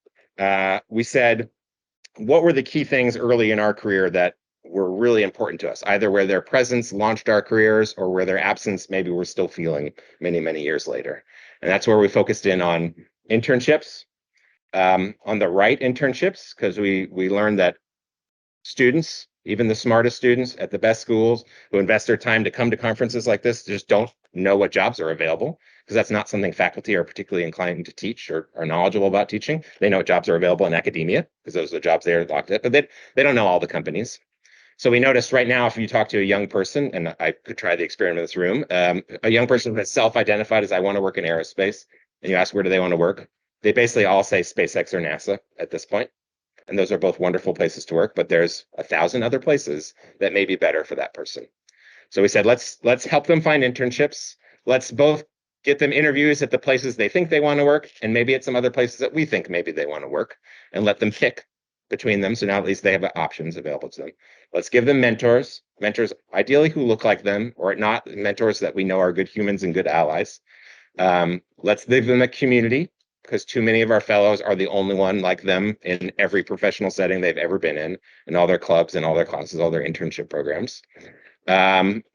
Speaker 2: We said, what were the key things early in our career that were really important to us, either where their presence launched our careers or where their absence maybe we're still feeling many, many years later. And that's where we focused in on internships, on the right internships, because we learned that students, even the smartest students at the best schools who invest their time to come to conferences like this, just don't know what jobs are available, because that's not something faculty are particularly inclined to teach or are knowledgeable about teaching. They know what jobs are available in academia, because those are the jobs they are locked at, but they don't know all the companies. So we noticed right now, if you talk to a young person, and I could try the experiment in this room, a young person that's self-identified as I want to work in aerospace, and you ask where do they want to work, they basically all say SpaceX or NASA at this point. And those are both wonderful places to work, but there's 1,000 other places that may be better for that person. So we said, let's help them find internships. Let's both get them interviews at the places they think they want to work, and maybe at some other places that we think maybe they want to work, and let them pick between them. So now at least they have options available to them. Let's give them mentors ideally who look like them, or not mentors that we know are good humans and good allies. Let's give them a community, because too many of our fellows are the only one like them in every professional setting they've ever been in all their clubs and all their classes, all their internship programs.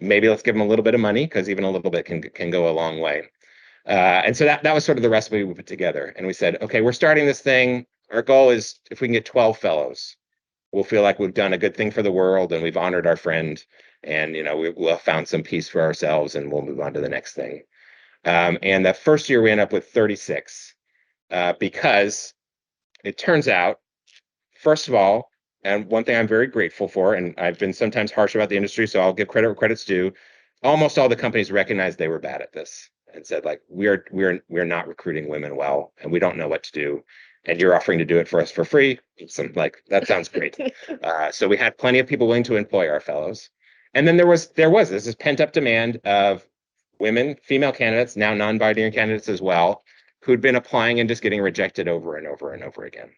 Speaker 2: Maybe let's give them a little bit of money, because even a little bit can go a long way. And so that was sort of the recipe we put together. And we said, okay, we're starting this thing. Our goal is if we can get 12 fellows, we'll feel like we've done a good thing for the world and we've honored our friend, and we'll have found some peace for ourselves, and we'll move on to the next thing. And the first year we ended up with 36. Because it turns out, first of all, and one thing I'm very grateful for, and I've been sometimes harsh about the industry, so I'll give credit where credit's due. Almost all the companies recognized they were bad at this and said, like, we're not recruiting women well, and we don't know what to do, and you're offering to do it for us for free. That sounds great. So we had plenty of people willing to employ our fellows, and then there was this pent up demand of women, female candidates, now non-binary candidates as well, who'd been applying and just getting rejected over and over and over again.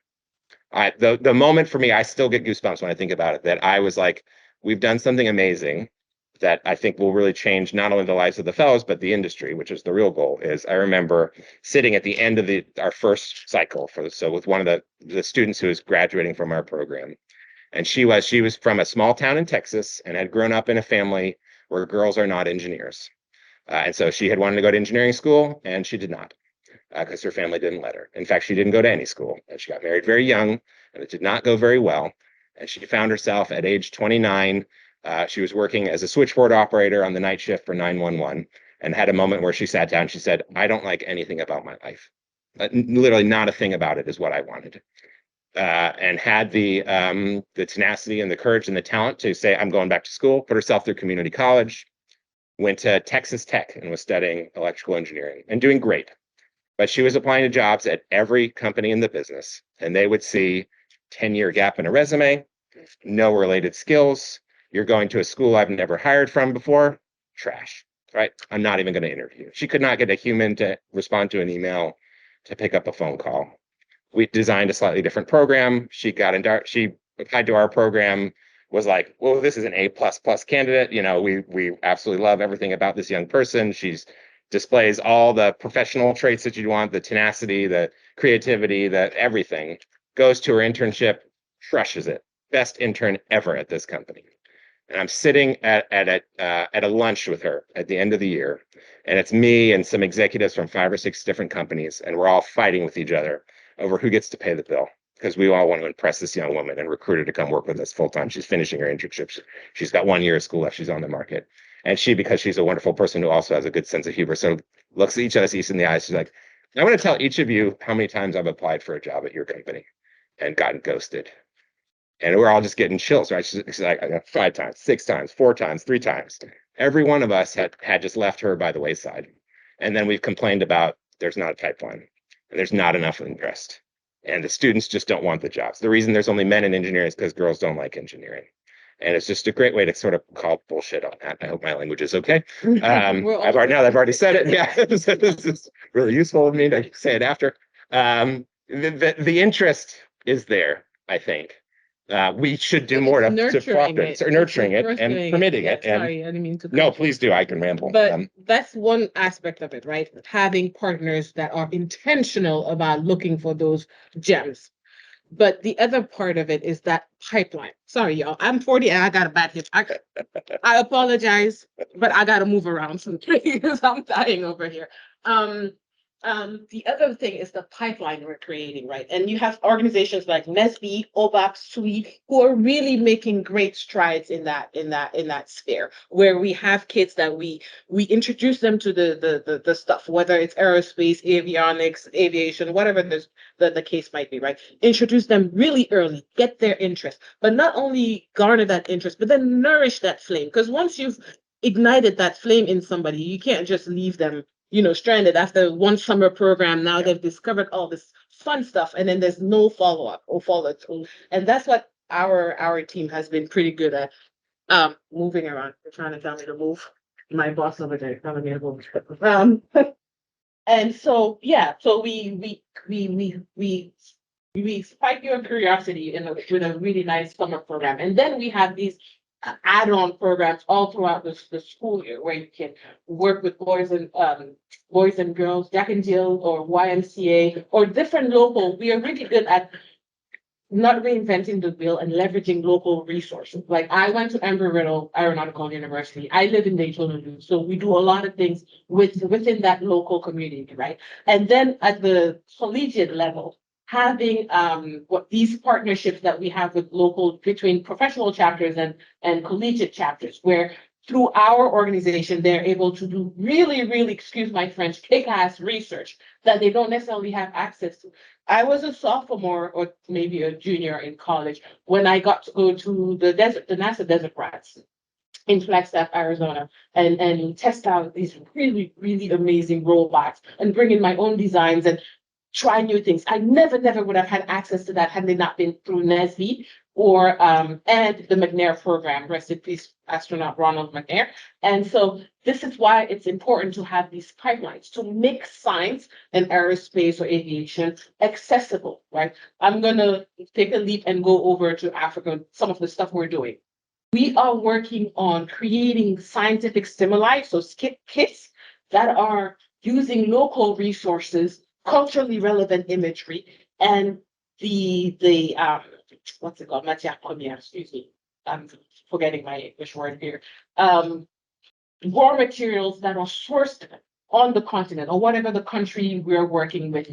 Speaker 2: The moment for me, I still get goosebumps when I think about it, that I was like, we've done something amazing that I think will really change not only the lives of the fellows, but the industry, which is the real goal. Is I remember sitting at the end of our first cycle with one of the students who was graduating from our program. And she was from a small town in Texas and had grown up in a family where girls are not engineers. And so she had wanted to go to engineering school, and she did not, because her family didn't let her. In fact, she didn't go to any school, and she got married very young, and it did not go very well. And she found herself at age 29. She was working as a switchboard operator on the night shift for 911, and had a moment where she sat down and she said, I don't like anything about my life. Literally not a thing about it is what I wanted. And had the tenacity and the courage and the talent to say, I'm going back to school, put herself through community college, went to Texas Tech and was studying electrical engineering and doing great. But she was applying to jobs at every company in the business, and they would see 10-year gap in a resume, no related skills. You're going to a school I've never hired from before. Trash, right? I'm not even going to interview. She could not get a human to respond to an email, to pick up a phone call. We designed a slightly different program. She applied to our program, was like, well, this is an A++ candidate. We absolutely love everything about this young person. She's displays all the professional traits that you want, the tenacity, the creativity, everything. Goes to her internship, crushes it. Best intern ever at this company. And I'm sitting at a lunch with her at the end of the year, and it's me and some executives from 5 or 6 different companies, and we're all fighting with each other over who gets to pay the bill, because we all want to impress this young woman and recruit her to come work with us full time. She's finishing her internship. She's got 1 year of school left. She's on the market. And she, because she's a wonderful person who also has a good sense of humor, so looks at each of us in the eyes. She's like, I want to tell each of you how many times I've applied for a job at your company and gotten ghosted. And we're all just getting chills, right? She's like, 5 times, 6 times, 4 times, 3 times. Every one of us had just left her by the wayside. And then we've complained about there's not a pipeline and there's not enough interest. And the students just don't want the jobs. The reason there's only men in engineering is because girls don't like engineering. And it's just a great way to sort of call bullshit on that. I hope my language is okay. I've already said it. Yeah, this is really useful of me to say it after. The interest is there, I think. We should do more to nurturing it and permitting it.
Speaker 1: Sorry, I didn't mean to.
Speaker 2: No, please do. I can ramble.
Speaker 1: But that's one aspect of it, right? Having partners that are intentional about looking for those gems. But the other part of it is that pipeline. Sorry, y'all. I'm 40 and I got a bad hip. I apologize, but I got to move around sometimes because I'm dying over here. The other thing is the pipeline we're creating, right? And you have organizations like NSBE, OBAP, SWE, who are really making great strides in that sphere, where we have kids that we introduce them to the stuff, whether it's aerospace, avionics, aviation, whatever the case might be, right? Introduce them really early, get their interest, but not only garner that interest, but then nourish that flame. Because once you've ignited that flame in somebody, you can't just leave them, stranded after one summer program. Now they've discovered all this fun stuff, and then there's no follow-up or follow-through. And that's what our team has been pretty good at. Moving around. They're trying to tell me to move. My boss over there telling me to move. And so yeah, so we spike your curiosity with a really nice summer program, and then we have these add-on programs all throughout the school year where you can work with boys and girls, Jack and Jill or YMCA or different local. We are really good at not reinventing the wheel and leveraging local resources. Like I went to Embry-Riddle Aeronautical University. I live in Daytona Beach, so we do a lot of things within that local community, right? And then at the collegiate level, having what these partnerships that we have with local between professional chapters and collegiate chapters, where through our organization they're able to do really, really, excuse my French, kick-ass research that they don't necessarily have access to. I was a sophomore or maybe a junior in college when I got to go to the NASA Desert Rats in Flagstaff, Arizona, and test out these really, really amazing robots and bring in my own designs and try new things. I never would have had access to that had they not been through NSBE or and the McNair program, rest in peace, astronaut Ronald McNair. And so this is why it's important to have these pipelines to make science and aerospace or aviation accessible, right? I'm gonna take a leap and go over to Africa, some of the stuff we're doing. We are working on creating scientific stimuli, so kits that are using local resources, culturally relevant imagery, and the what's it called? Matière première, excuse me. I'm forgetting my English word here. Raw materials that are sourced on the continent or whatever the country we're working with,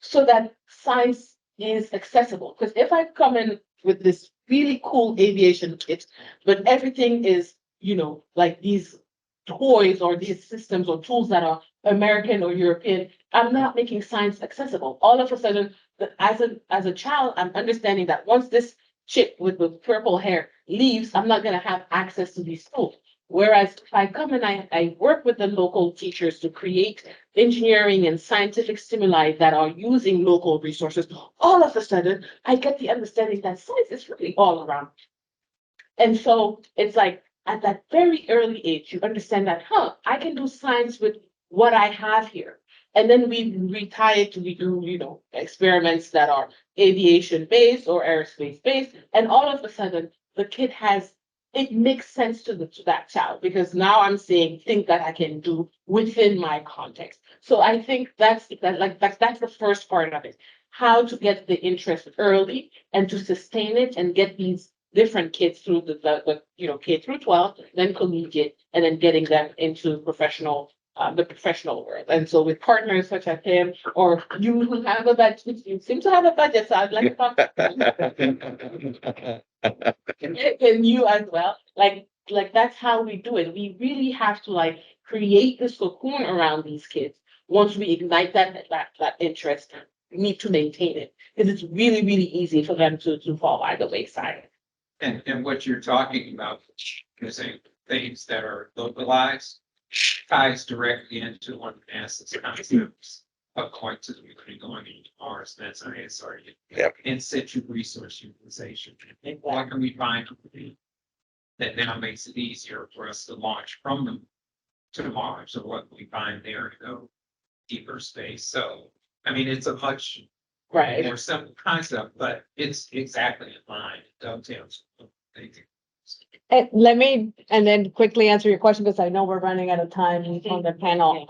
Speaker 1: so that science is accessible. Because if I come in with this really cool aviation kit, but everything is, like these toys or these systems or tools that are American or European, I'm not making science accessible. All of a sudden, as a child, I'm understanding that once this chick with the purple hair leaves, I'm not going to have access to these tools. Whereas if I come and I work with the local teachers to create engineering and scientific stimuli that are using local resources, all of a sudden, I get the understanding that science is really all around. And so it's like at that very early age, you understand that, I can do science with what I have here. And then we tie it to, we do, experiments that are aviation based or aerospace based. And all of a sudden, the kid it makes sense to that child, because now I'm seeing things that I can do within my context. So I think that's the first part of it. How to get the interest early and to sustain it and get these different kids through the K through 12, then collegiate, and then getting them into the professional world. And so with partners such as him, or you who have a budget, you seem to have a budget, so I'd like to talk and you as well. Like that's how we do it. We really have to create this cocoon around these kids. Once we ignite that interest, we need to maintain it, because it's really, really easy for them to fall by the wayside.
Speaker 7: And what you're talking about, using things that are localized, ties directly into one of NASA's concepts of going into Mars. That's ISR.
Speaker 2: Yep.
Speaker 7: In situ resource utilization. What can we find that now makes it easier for us to launch from them to Mars, or what can we find there to go deeper space? So, I mean, it's a much more simple concept, but it's exactly in line. It dovetails with thinking.
Speaker 3: Let me, and then quickly answer your question, because I know we're running out of time on the panel.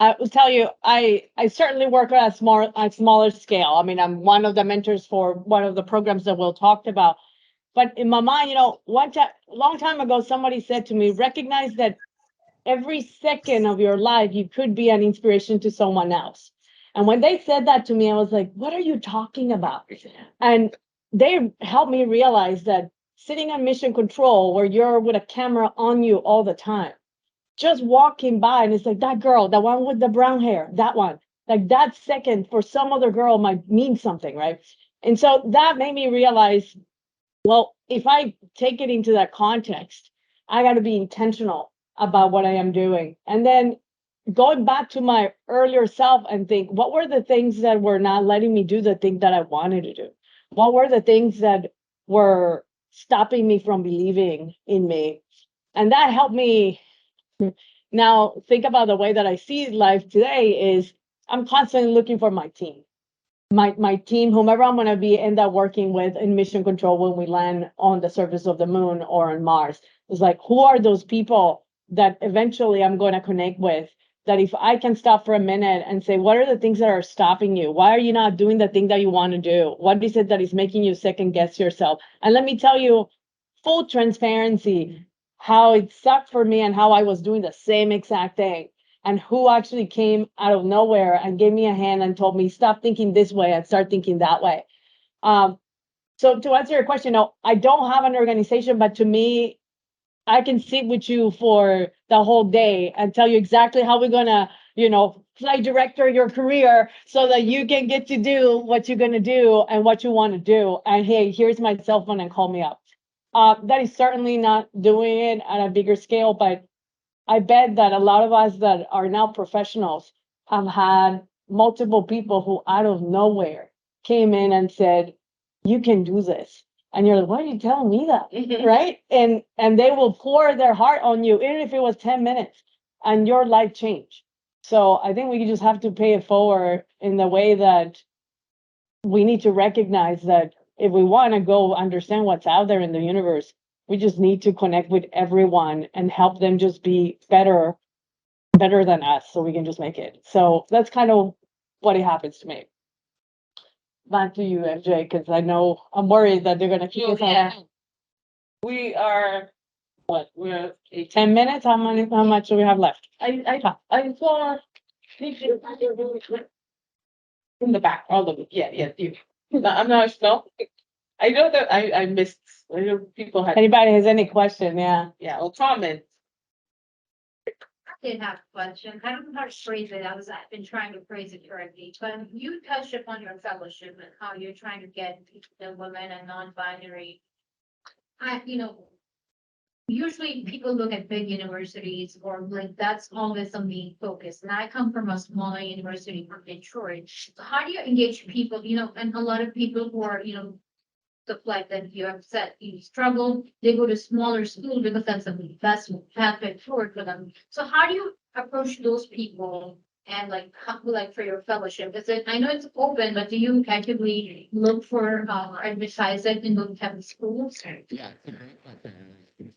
Speaker 3: I will tell you, I certainly work at a smaller scale. I mean, I'm one of the mentors for one of the programs that we'll talk about. But in my mind, long time ago, somebody said to me, recognize that every second of your life, you could be an inspiration to someone else. And when they said that to me, I was like, what are you talking about? And they helped me realize that sitting on mission control, where you're with a camera on you all the time, just walking by and it's like, that girl, the one with the brown hair, that one, like that second for some other girl might mean something, right? And so that made me realize, well, if I take it into that context, I got to be intentional about what I am doing. And then going back to my earlier self and think, what were the things that were not letting me do the thing that I wanted to do? What were the things that were stopping me from believing in me? And that helped me now think about the way that I see life today is I'm constantly looking for my team. My team, whomever I'm going to be end up working with in mission control when we land on the surface of the moon or on Mars, is like, who are those people that eventually I'm going to connect with? That if I can stop for a minute and say, what are the things that are stopping you? Why are you not doing the thing that you want to do? What is it that is making you second guess yourself? And let me tell you, full transparency, how it sucked for me and how I was doing the same exact thing. And who actually came out of nowhere and gave me a hand and told me, stop thinking this way and start thinking that way. So to answer your question, no, I don't have an organization, but to me, I can sit with you for the whole day and tell you exactly how we're gonna, flight director your career so that you can get to do what you're gonna do and what you want to do. And hey, here's my cell phone and call me up. That is certainly not doing it at a bigger scale, but I bet that a lot of us that are now professionals have had multiple people who out of nowhere came in and said, you can do this. And you're like, why are you telling me that? Right? And they will pour their heart on you, even if it was 10 minutes, and your life changed. So I think we just have to pay it forward in the way that we need to recognize that if we want to go understand what's out there in the universe, we just need to connect with everyone and help them just be better than us so we can just make it. So that's kind of what it happens to me. Back to you, MJ, because I know I'm worried that they're going to keep us on. We are, we're 10 minutes? How much do we have left? I saw in the back, all of it. Yeah, you. I'm not sure. I know that I missed. I know people had. Anybody has any question? Yeah, or comment.
Speaker 8: I did have a question. I don't know how to phrase it. I've been trying to phrase it correctly, but you touched upon your fellowship and how you're trying to get the women and non-binary. Usually people look at big universities or like that's always the main focus. And I come from a smaller university from Detroit. So how do you engage people, and a lot of people who are, the flight that you have said you struggle, they go to smaller school because that's the best pathway forward for them. So how do you approach those people and like for your fellowship? Is it, I know it's open, but do you actively look for or advertise it in those type of schools?
Speaker 2: Yeah,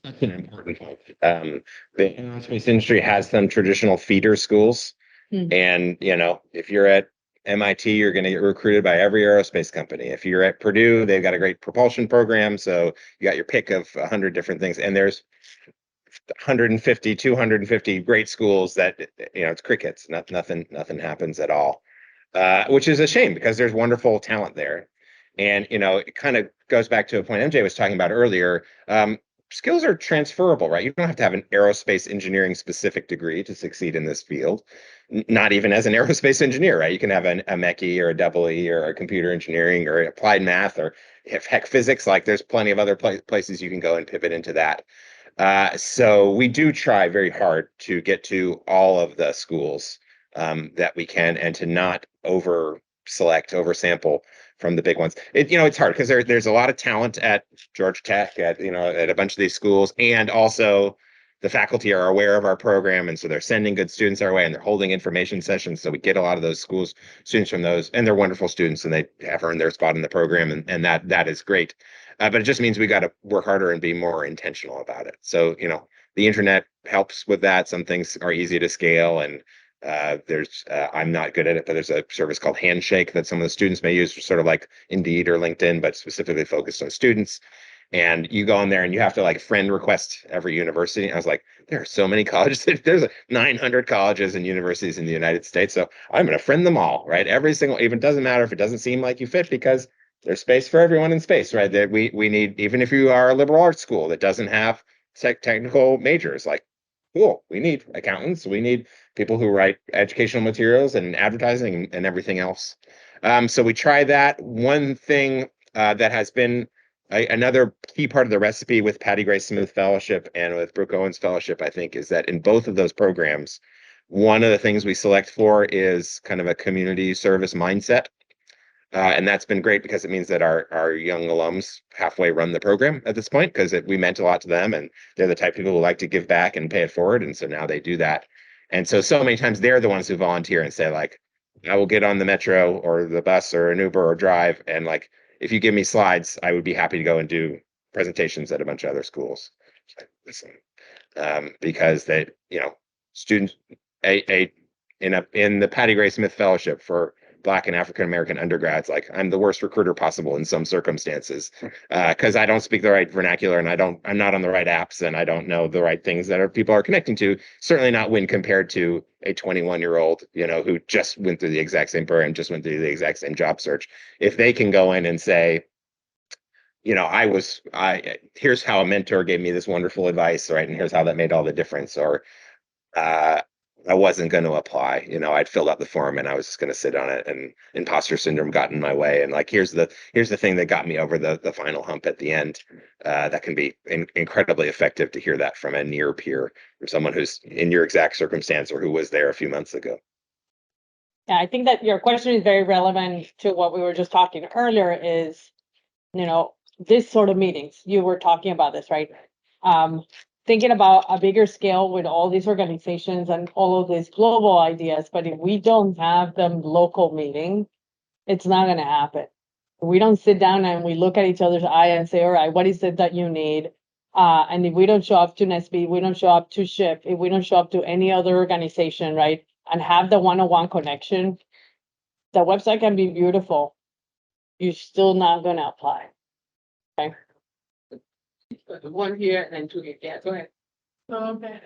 Speaker 2: that's an important point. The aerospace industry has some traditional feeder schools. And, if you're at MIT, you're going to get recruited by every aerospace company. If you're at Purdue, they've got a great propulsion program. So you got your pick of 100 different things. And there's 150, 250 great schools that, it's crickets. Nothing happens at all, which is a shame because there's wonderful talent there. And, it kind of goes back to a point MJ was talking about earlier. Skills are transferable, right? You don't have to have an aerospace engineering specific degree to succeed in this field. Not even as an aerospace engineer, right? You can have a MECE or a double E or a computer engineering or applied math or heck physics. Like there's plenty of other places you can go and pivot into that. So we do try very hard to get to all of the schools that we can and to not oversample from the big ones. It's hard because there's a lot of talent at Georgia Tech, at a bunch of these schools, and also the faculty are aware of our program, and so they're sending good students our way, and they're holding information sessions. So we get a lot of those students from those, and they're wonderful students, and they have earned their spot in the program, and that is great. But it just means we got to work harder and be more intentional about it. So the internet helps with that. Some things are easy to scale, and I'm not good at it, but there's a service called Handshake that some of the students may use, sort of like Indeed or LinkedIn, but specifically focused on students. And you go in there and you have to like friend request every university. I was like, there are so many colleges. There's 900 colleges and universities in the United States. So I'm going to friend them all, right? Every single, even doesn't matter if it doesn't seem like you fit, because there's space for everyone in space, right? That we need, even if you are a liberal arts school that doesn't have technical majors, like, cool, we need accountants, we need people who write educational materials and advertising and everything else. So we try that. One thing that has been another key part of the recipe with Patty Gray Smith Fellowship and with Brooke Owens Fellowship, I think, is that in both of those programs, one of the things we select for is kind of a community service mindset. And that's been great because it means that our young alums halfway run the program at this point, because we meant a lot to them, and they're the type of people who like to give back and pay it forward. And so now they do that. And so many times they're the ones who volunteer and say, like, I will get on the metro or the bus or an Uber or drive, and like, if you give me slides, I would be happy to go and do presentations at a bunch of other schools. Listen, because they, students in the Patty Gray Smith Fellowship for Black and African American undergrads, like, I'm the worst recruiter possible in some circumstances, because I don't speak the right vernacular, and I'm not on the right apps, and I don't know the right things that people are connecting to. Certainly not when compared to a 21-year-old, who just went through the exact same program, just went through the exact same job search. If they can go in and say, here's how a mentor gave me this wonderful advice, right? And here's how that made all the difference. Or I wasn't going to apply. I'd filled out the form and I was just going to sit on it, and imposter syndrome got in my way. And like, here's the thing that got me over the final hump at the end. That can be incredibly effective to hear that from a near peer, from someone who's in your exact circumstance or who was there a few months ago.
Speaker 3: Yeah, I think that your question is very relevant to what we were just talking earlier is, this sort of meetings, you were talking about this, right? Thinking about a bigger scale with all these organizations and all of these global ideas, but if we don't have them local meeting, it's not going to happen. We don't sit down and we look at each other's eye and say, all right, what is it that you need? And if we don't show up to NSBE, we don't show up to SHIP, if we don't show up to any other organization, right, and have the one-on-one connection, the website can be beautiful. You're still not going to apply. Okay.
Speaker 1: One here and two here. Yeah, go ahead.
Speaker 9: Okay,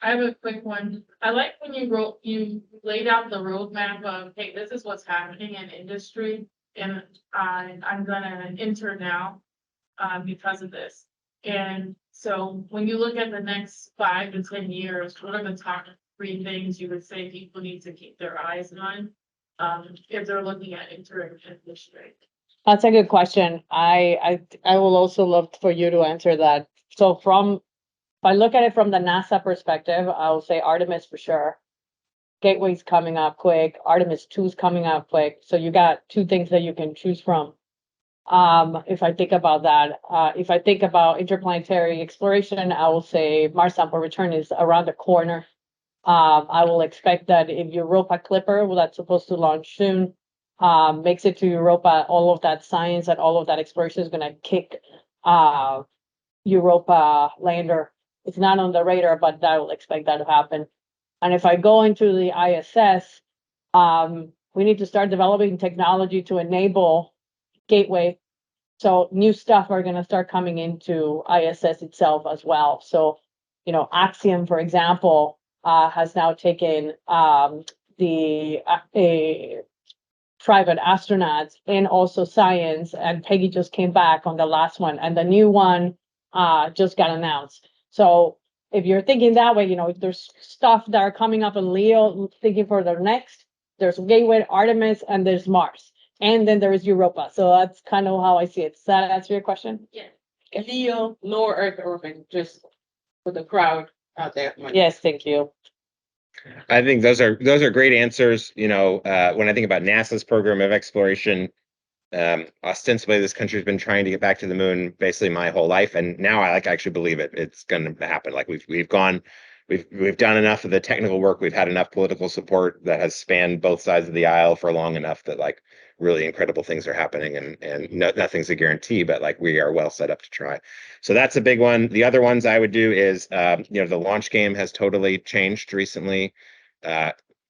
Speaker 9: I have a quick one. I like when you laid out the roadmap of, hey, this is what's happening in industry, and I'm gonna enter now because of this. And so when you look at the next 5 to 10 years, what are the top 3 things you would say people need to keep their eyes on if they're looking at entering industry?
Speaker 3: That's a good question. I will also love for you to answer that. So if I look at it from the NASA perspective, I will say Artemis for sure. Gateway's coming up quick. Artemis 2 is coming up quick. So you got 2 things that you can choose from. If I think about that, if I think about interplanetary exploration, I will say Mars sample return is around the corner. I will expect that if Europa Clipper, that's supposed to launch soon, makes it to Europa, all of that science and all of that exploration is going to kick Europa lander. It's not on the radar, but I will expect that to happen. And if I go into the ISS, we need to start developing technology to enable Gateway. So new stuff are going to start coming into ISS itself as well. So, Axiom, for example, has now taken the private astronauts and also science, and Peggy just came back on the last one, and the new one just got announced. So if you're thinking that way, there's stuff that are coming up in Leo thinking for their next, there's Gateway, Artemis, and there's Mars, and then there is Europa. So that's kind of how I see it. Does that answer your question?
Speaker 9: Yeah.
Speaker 1: Leo, lower Earth orbit, just for the crowd out there.
Speaker 3: Yes, thank you.
Speaker 2: I think those are great answers. When I think about NASA's program of exploration, ostensibly this country's been trying to get back to the moon basically my whole life, and now I actually believe it's going to happen. Like we've done enough of the technical work, we've had enough political support that has spanned both sides of the aisle for long enough that like really incredible things are happening, and nothing's a guarantee, but like we are well set up to try. So that's a big one. The other ones I would do is the launch game has totally changed recently.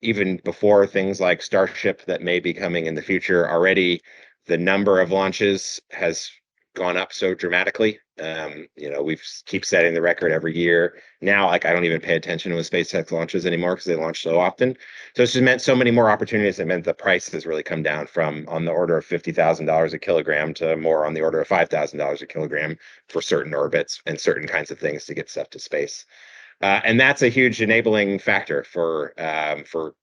Speaker 2: Even before things like Starship that may be coming in the future, already the number of launches has gone up so dramatically We keep setting the record every year. Now, like, I don't even pay attention to when SpaceX launches anymore because they launch so often. So it's just meant so many more opportunities. It meant the price has really come down from on the order of $50,000 a kilogram to more on the order of $5,000 a kilogram for certain orbits and certain kinds of things to get stuff to space. And that's a huge enabling factor for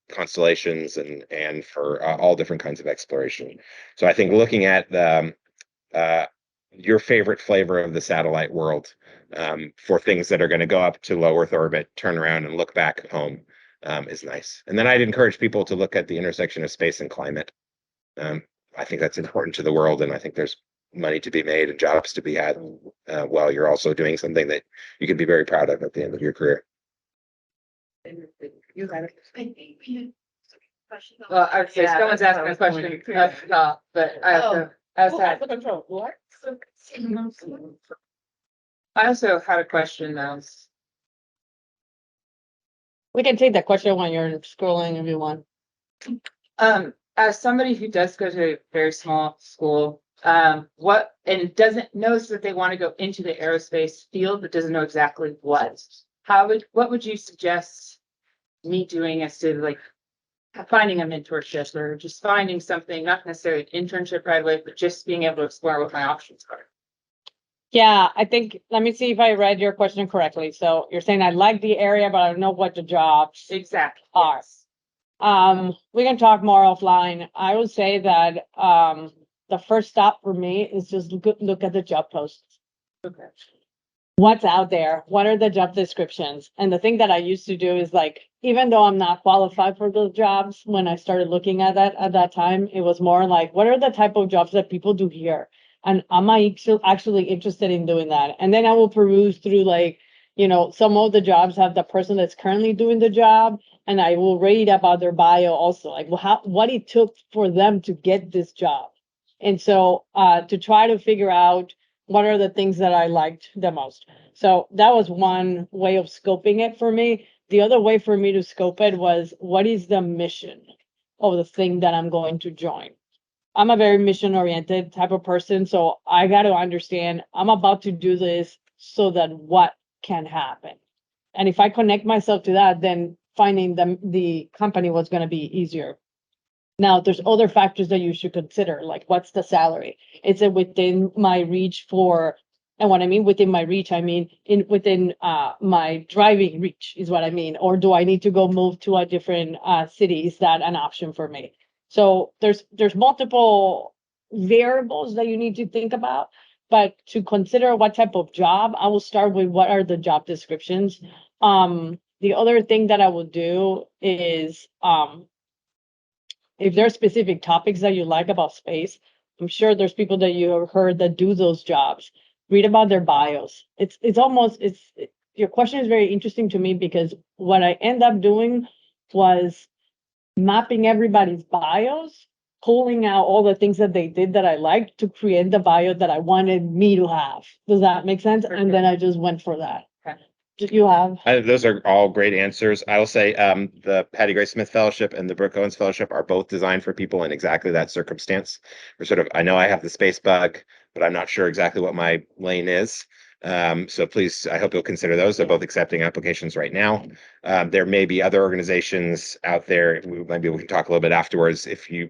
Speaker 2: constellations and for all different kinds of exploration. So I think looking at your favorite flavor of the satellite world for things that are going to go up to low Earth orbit, turn around and look back home is nice. And then I'd encourage people to look at the intersection of space and climate. I think that's important to the world, and I think there's money to be made and jobs to be had while you're also doing something that you can be very proud of at the end of your career.
Speaker 10: You got it.
Speaker 8: Question.
Speaker 10: Well, I would say
Speaker 5: Yeah,
Speaker 10: someone's
Speaker 5: that's
Speaker 10: asking a
Speaker 5: what I was
Speaker 10: question,
Speaker 5: wondering.
Speaker 10: but I also, I also had,
Speaker 9: control, what?
Speaker 10: I also had a question though.
Speaker 3: We can take that question when you're scrolling if you want.
Speaker 10: As somebody who does go to a very small school, what, and doesn't knows that they want to go into the aerospace field, but doesn't know exactly what, what would you suggest me doing as to like finding a mentorship or just finding something, not necessarily an internship right away, but just being able to explore what my options are?
Speaker 3: Yeah, I think, let me see if I read your question correctly. So you're saying I like the area, but I don't know what the jobs
Speaker 10: Exactly.
Speaker 3: are.
Speaker 10: Yes.
Speaker 3: We can talk more offline. I would say that the first stop for me is just look at the job posts.
Speaker 10: Okay.
Speaker 3: What's out there? What are the job descriptions? And the thing that I used to do is like, even though I'm not qualified for those jobs, when I started looking at that time, it was more like, what are the type of jobs that people do here? And am I actually interested in doing that? And then I will peruse through like, some of the jobs have the person that's currently doing the job, and I will read about their bio also, like what it took for them to get this job. And so to try to figure out what are the things that I liked the most. So that was one way of scoping it for me. The other way for me to scope it was, what is the mission of the thing that I'm going to join? I'm a very mission-oriented type of person, so I got to understand I'm about to do this so that what can happen. And if I connect myself to that, then finding the company was going to be easier. Now, there's other factors that you should consider, like what's the salary? Is it within my reach and what I mean within my reach, I mean within my driving reach is what I mean. Or do I need to go move to a different city? Is that an option for me? So there's multiple variables that you need to think about, but to consider what type of job, I will start with what are the job descriptions. The other thing that I will do is if there are specific topics that you like about space, I'm sure there's people that you have heard that do those jobs. Read about their bios. Your question is very interesting to me because what I end up doing was mapping everybody's bios, pulling out all the things that they did that I liked to create the bio that I wanted me to have. Does that make sense? And then I just went for that.
Speaker 10: Okay.
Speaker 3: Did you have?
Speaker 2: Those are all great answers. I will say the Patty Gray Smith Fellowship and the Brooke Owens Fellowship are both designed for people in exactly that circumstance. I know I have the space bug, but I'm not sure exactly what my lane is. So please, I hope you'll consider those. They're both accepting applications right now. There may be other organizations out there. Maybe we can talk a little bit afterwards if you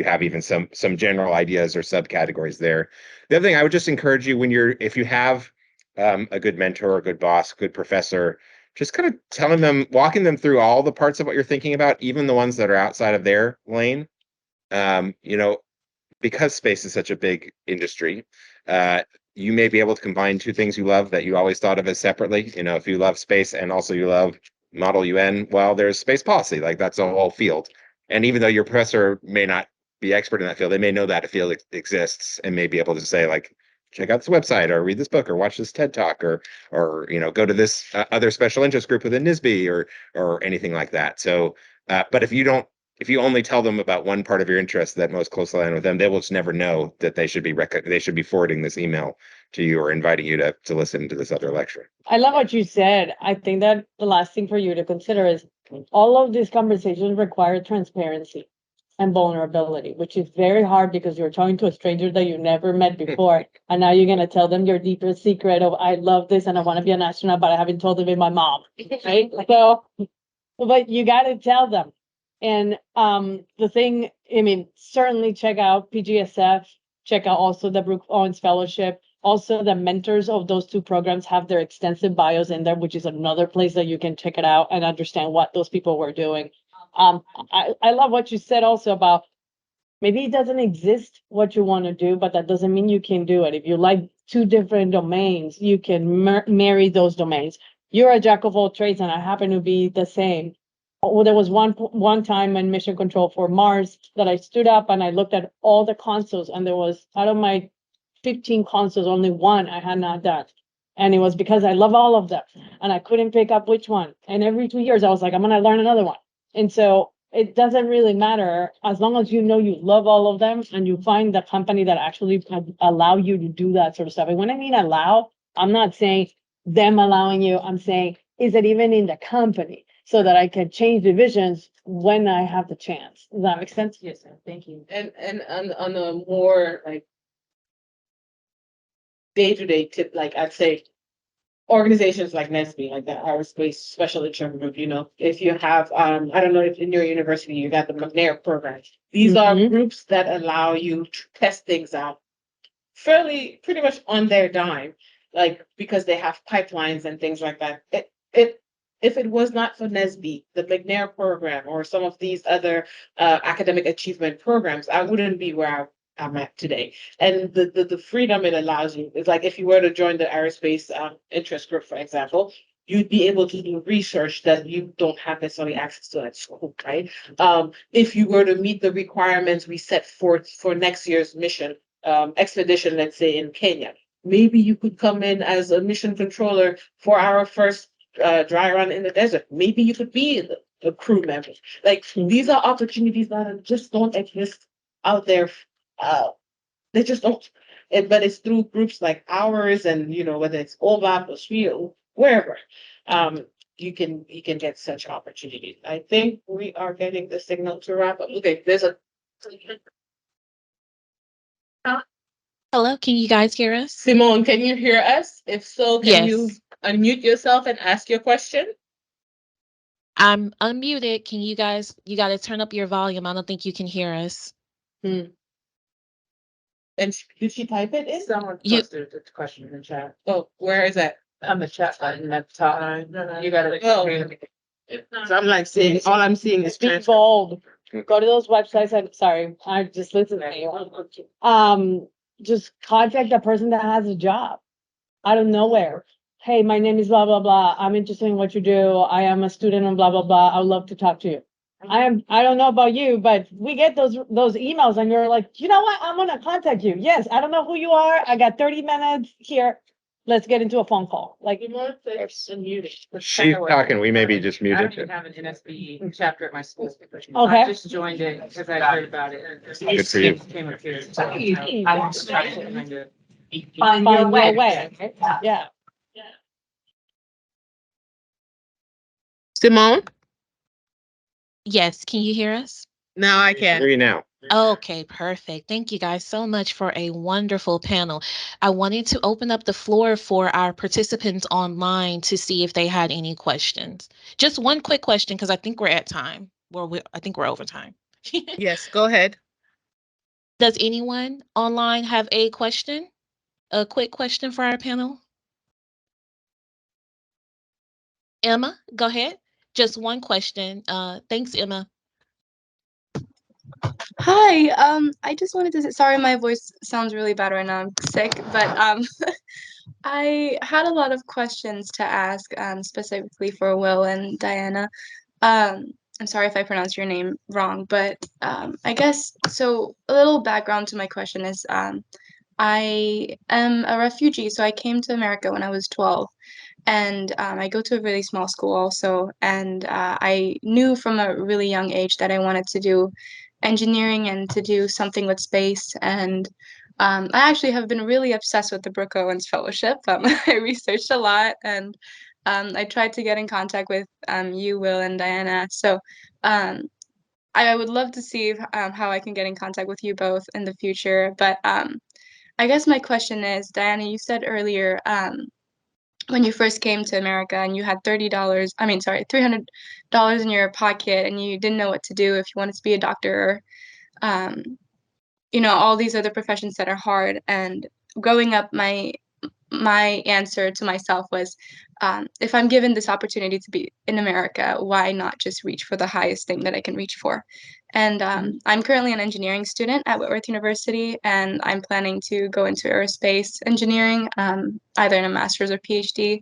Speaker 2: have even some general ideas or subcategories there. The other thing I would just encourage you if you have a good mentor, a good boss, a good professor, just kind of walking them through all the parts of what you're thinking about, even the ones that are outside of their lane. Because space is such a big industry, you may be able to combine two things you love that you always thought of as separately. If you love space and also you love Model UN, well, there's space policy, like that's a whole field. And even though your professor may not be expert in that field, they may know that a field exists and may be able to say, like, check out this website or read this book or watch this TED Talk or go to this other special interest group within NSBE or anything like that. So, but if you only tell them about one part of your interest that most closely align with them, they will just never know that they should be forwarding this email to you or inviting you to listen to this other lecture.
Speaker 3: I love what you said. I think that the last thing for you to consider is all of these conversations require transparency. and vulnerability, which is very hard because you're talking to a stranger that you never met before. And now you're gonna tell them your deepest secret of I love this and I want to be an astronaut, but I haven't told them my mom. Right? So, but you gotta tell them. And the thing, I mean, certainly check out PGSF, check out also the Brooke Owens Fellowship. Also, the mentors of those two programs have their extensive bios in there, which is another place that you can check it out and understand what those people were doing. I love what you said also about maybe it doesn't exist what you want to do, but that doesn't mean you can do it. If you like two different domains, you can marry those domains. You're a jack of all trades, and I happen to be the same. Well, there was one time in mission control for Mars that I stood up and I looked at all the consoles, and there was out of my 15 consoles, only one I had not done. And it was because I love all of them and I couldn't pick up which one. And every 2 years I was like, I'm gonna learn another one. And so it doesn't really matter as long as you know you love all of them and you find the company that actually allow you to do that sort of stuff. And when I mean allow, I'm not saying them allowing you, I'm saying, is it even in the company so that I can change divisions when I have the chance? Does that make sense?
Speaker 10: Yes, sir. Thank you.
Speaker 1: And on a more like day-to-day tip, like I'd say organizations like NSBE, like the Aerospace Special Intern Group, you know, if you have, I don't know if in your university you got the McNair program. These are groups that allow you to test things out pretty much on their dime, like because they have pipelines and things like that. If it was not for NSBE, the McNair program, or some of these other academic achievement programs, I wouldn't be where I'm at today. And the freedom it allows you is like if you were to join the aerospace interest group, for example, you'd be able to do research that you don't have necessarily access to at school, right? If you were to meet the requirements we set forth for next year's mission expedition, let's say in Kenya, maybe you could come in as a mission controller for our first dry run in the desert. Maybe you could be a crew member. Like these are opportunities that just don't exist out there. They just don't. But it's through groups like ours, and you know whether it's OVAP or SWIO, wherever, you can get such opportunities. I think we are getting the signal to wrap up. Okay, there's a.
Speaker 11: Hello, can you guys hear us?
Speaker 1: Simone, can you hear us? If so, can you
Speaker 11: Yes.
Speaker 1: unmute yourself and ask your question?
Speaker 11: I'm unmuted. Can you guys, you got to turn up your volume. I don't think you can hear us.
Speaker 1: And did she type it in?
Speaker 10: Someone
Speaker 11: You-
Speaker 10: posted the question in the chat.
Speaker 1: Oh, where is that?
Speaker 10: On the chat button at the top. You gotta.
Speaker 1: Oh. So I'm like seeing, all I'm seeing is
Speaker 3: Be
Speaker 1: transfer.
Speaker 3: bold. Go to those websites. I'm sorry, I just listened to you. Just contact the person that has a job out of nowhere. Hey, my name is blah, blah, blah. I'm interested in what you do. I am a student of blah, blah, blah. I would love to talk to you. I don't know about you, but we get those emails and you're like, you know what? I'm gonna contact you. Yes, I don't know who you are. I got 30 minutes here. Let's get into a phone call. Like,
Speaker 2: She's talking, we maybe just
Speaker 10: I don't
Speaker 2: muted
Speaker 10: even
Speaker 2: her.
Speaker 10: have an NSBE chapter at my school.
Speaker 3: Okay.
Speaker 10: I just joined it because I heard about it.
Speaker 2: Good for you.
Speaker 10: Came up here. So, I was trying to kind of
Speaker 3: find your way. Yeah.
Speaker 1: Simone,
Speaker 11: Yes, can you hear us?
Speaker 1: now I
Speaker 2: Hear
Speaker 1: can.
Speaker 2: you now.
Speaker 11: Okay, perfect. Thank you guys so much for a wonderful panel. I wanted to open up the floor for our participants online to see if they had any questions. Just one quick question, because I think we're at time. Well, I think we're over time.
Speaker 1: Yes, go ahead.
Speaker 11: Does anyone online have a question? A quick question for our panel? Emma, go ahead. Just one question. Thanks, Emma.
Speaker 12: Hi, I just wanted to say, sorry, my voice sounds really bad right now. I'm sick, but I had a lot of questions to ask, specifically for Will and Diana. I'm sorry if I pronounced your name wrong, but I guess so. A little background to my question is, I am a refugee, so I came to America when I was 12. And I go to a really small school also, and I knew from a really young age that I wanted to do engineering and to do something with space. And I actually have been really obsessed with the Brooke Owens Fellowship. I researched a lot, and I tried to get in contact with you, Will, and Diana. So I would love to see how I can get in contact with you both in the future. But I guess my question is, Diana, you said earlier when you first came to America and you had $30, I mean, sorry, $300 in your pocket and you didn't know what to do if you wanted to be a doctor or, all these other professions that are hard. And growing up, my answer to myself was, if I'm given this opportunity to be in America, why not just reach for the highest thing that I can reach for? And I'm currently an engineering student at Whitworth University, and I'm planning to go into aerospace engineering, either in a master's or PhD.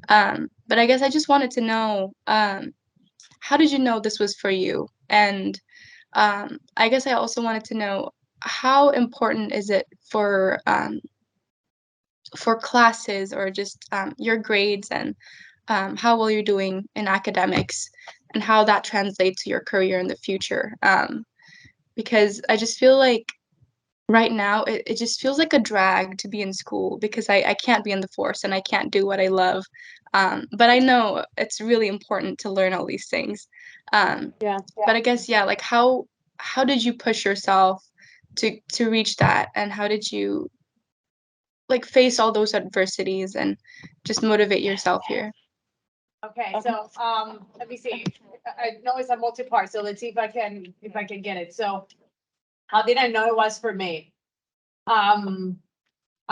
Speaker 12: But I guess I just wanted to know, how did you know this was for you? And I guess I also wanted to know, how important is it for classes or just your grades and how well you're doing in academics and how that translates to your career in the future? Because I just feel like right now it just feels like a drag to be in school because I can't be in the force and I can't do what I love. But I know it's really important to learn all these things.
Speaker 3: Yeah.
Speaker 12: But I guess, yeah, like how did you push yourself to reach that, and how did you like face all those adversities and just motivate yourself here?
Speaker 3: Okay, so let me see. I know it's a multi-part, so let's see if I can get it. So how did I know it was for me?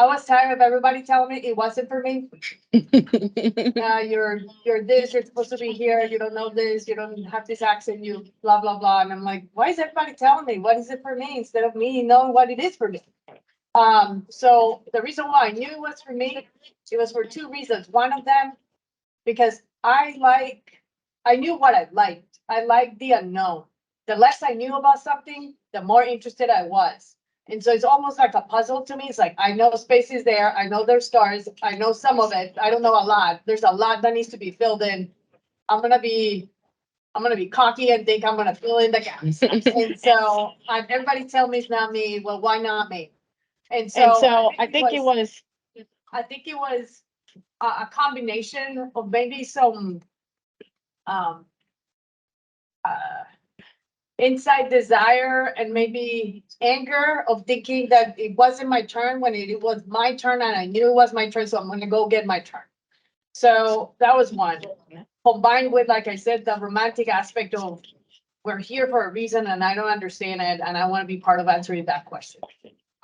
Speaker 3: I was tired of everybody telling me it wasn't for me. You're this, you're supposed to be here, you don't know this, you don't have this accent, you blah blah blah. And I'm like, why is everybody telling me what is it for me instead of me knowing what it is for me? So the reason why I knew it was for me, it was for two reasons. One of them, because I knew what I liked. I liked the unknown. The less I knew about something, the more interested I was. And so it's almost like a puzzle to me. It's like, I know space is there. I know there's stars. I know some of it. I don't know a lot. There's a lot that needs to be filled in. I'm gonna be cocky and think I'm gonna fill in the gaps. And so everybody tell me it's not me. Well, why not me? And so I think it was a combination of maybe some uh, inside desire and maybe anger of thinking that it wasn't my turn when it was my turn and I knew it was my turn, so I'm gonna go get my turn. So that was one. Combined with, like I said, the romantic aspect of we're here for a reason and I don't understand it and I want to be part of answering that question.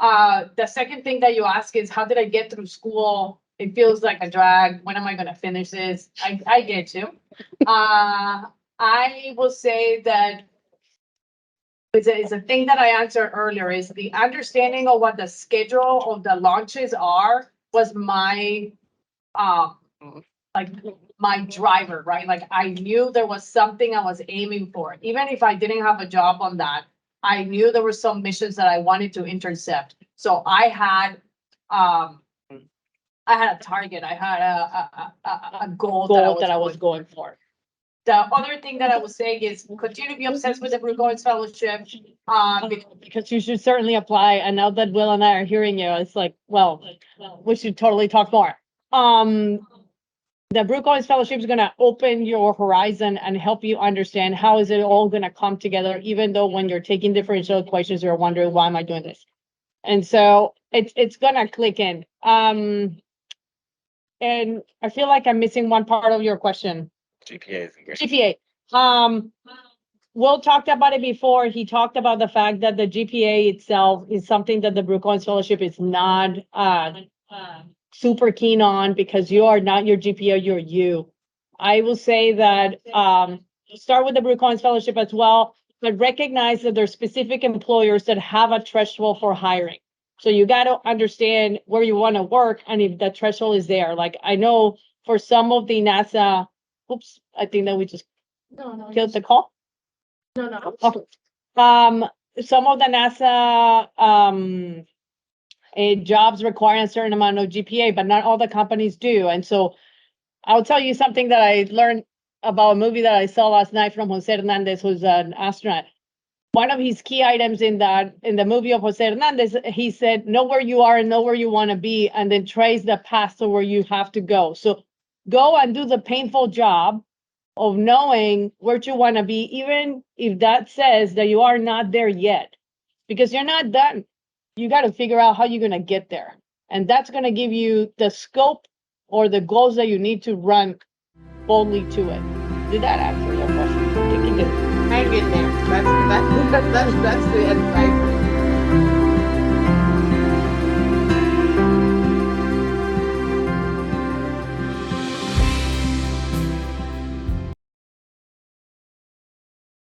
Speaker 3: The second thing that you ask is, how did I get through school? It feels like a drag. When am I gonna finish this? I get you. I will say that it's a thing that I answered earlier, is the understanding of what the schedule of the launches are was my like my driver, right? Like I knew there was something I was aiming for. Even if I didn't have a job on that, I knew there were some missions that I wanted to intercept. So I had a target. I had a goal that I was going for. The other thing that I was saying is continue to be obsessed with the Burgoyne's Fellowship, because you should certainly apply. And now that Will and I are hearing you, it's like, well, we should totally talk more. The Burgoyne's Fellowship is going to open your horizon and help you understand how is it all going to come together, even though when you're taking differential equations, you're wondering, why am I doing this? And so it's going to click in. And I feel like I'm missing one part of your question. GPA. Will talked about it before. He talked about the fact that the GPA itself is something that the Burgoyne's Fellowship is not super keen on, because you are not your GPA, you're you. I will say that start with the Burgoyne's Fellowship as well, but recognize that there's specific employers that have a threshold for hiring. So you got to understand where you want to work and if the threshold is there. Like I know for some of the NASA, oops, I think that we just killed the call. No. Okay. Some of the NASA jobs require a certain amount of GPA, but not all the companies do. And so I'll tell you something that I learned about a movie that I saw last night from Jose Hernandez, who's an astronaut. One of his key items in the movie of Jose Hernandez, he said, know where you are and know where you want to be, and then trace the path to where you have to go. So go and do the painful job of knowing where you want to be, even if that says that you are not there yet, because you're not done. You got to figure out how you're going to get there. And that's going to give you the scope or the goals that you need to run boldly to it. Did that answer your question?
Speaker 10: Hang in there. That's the advice.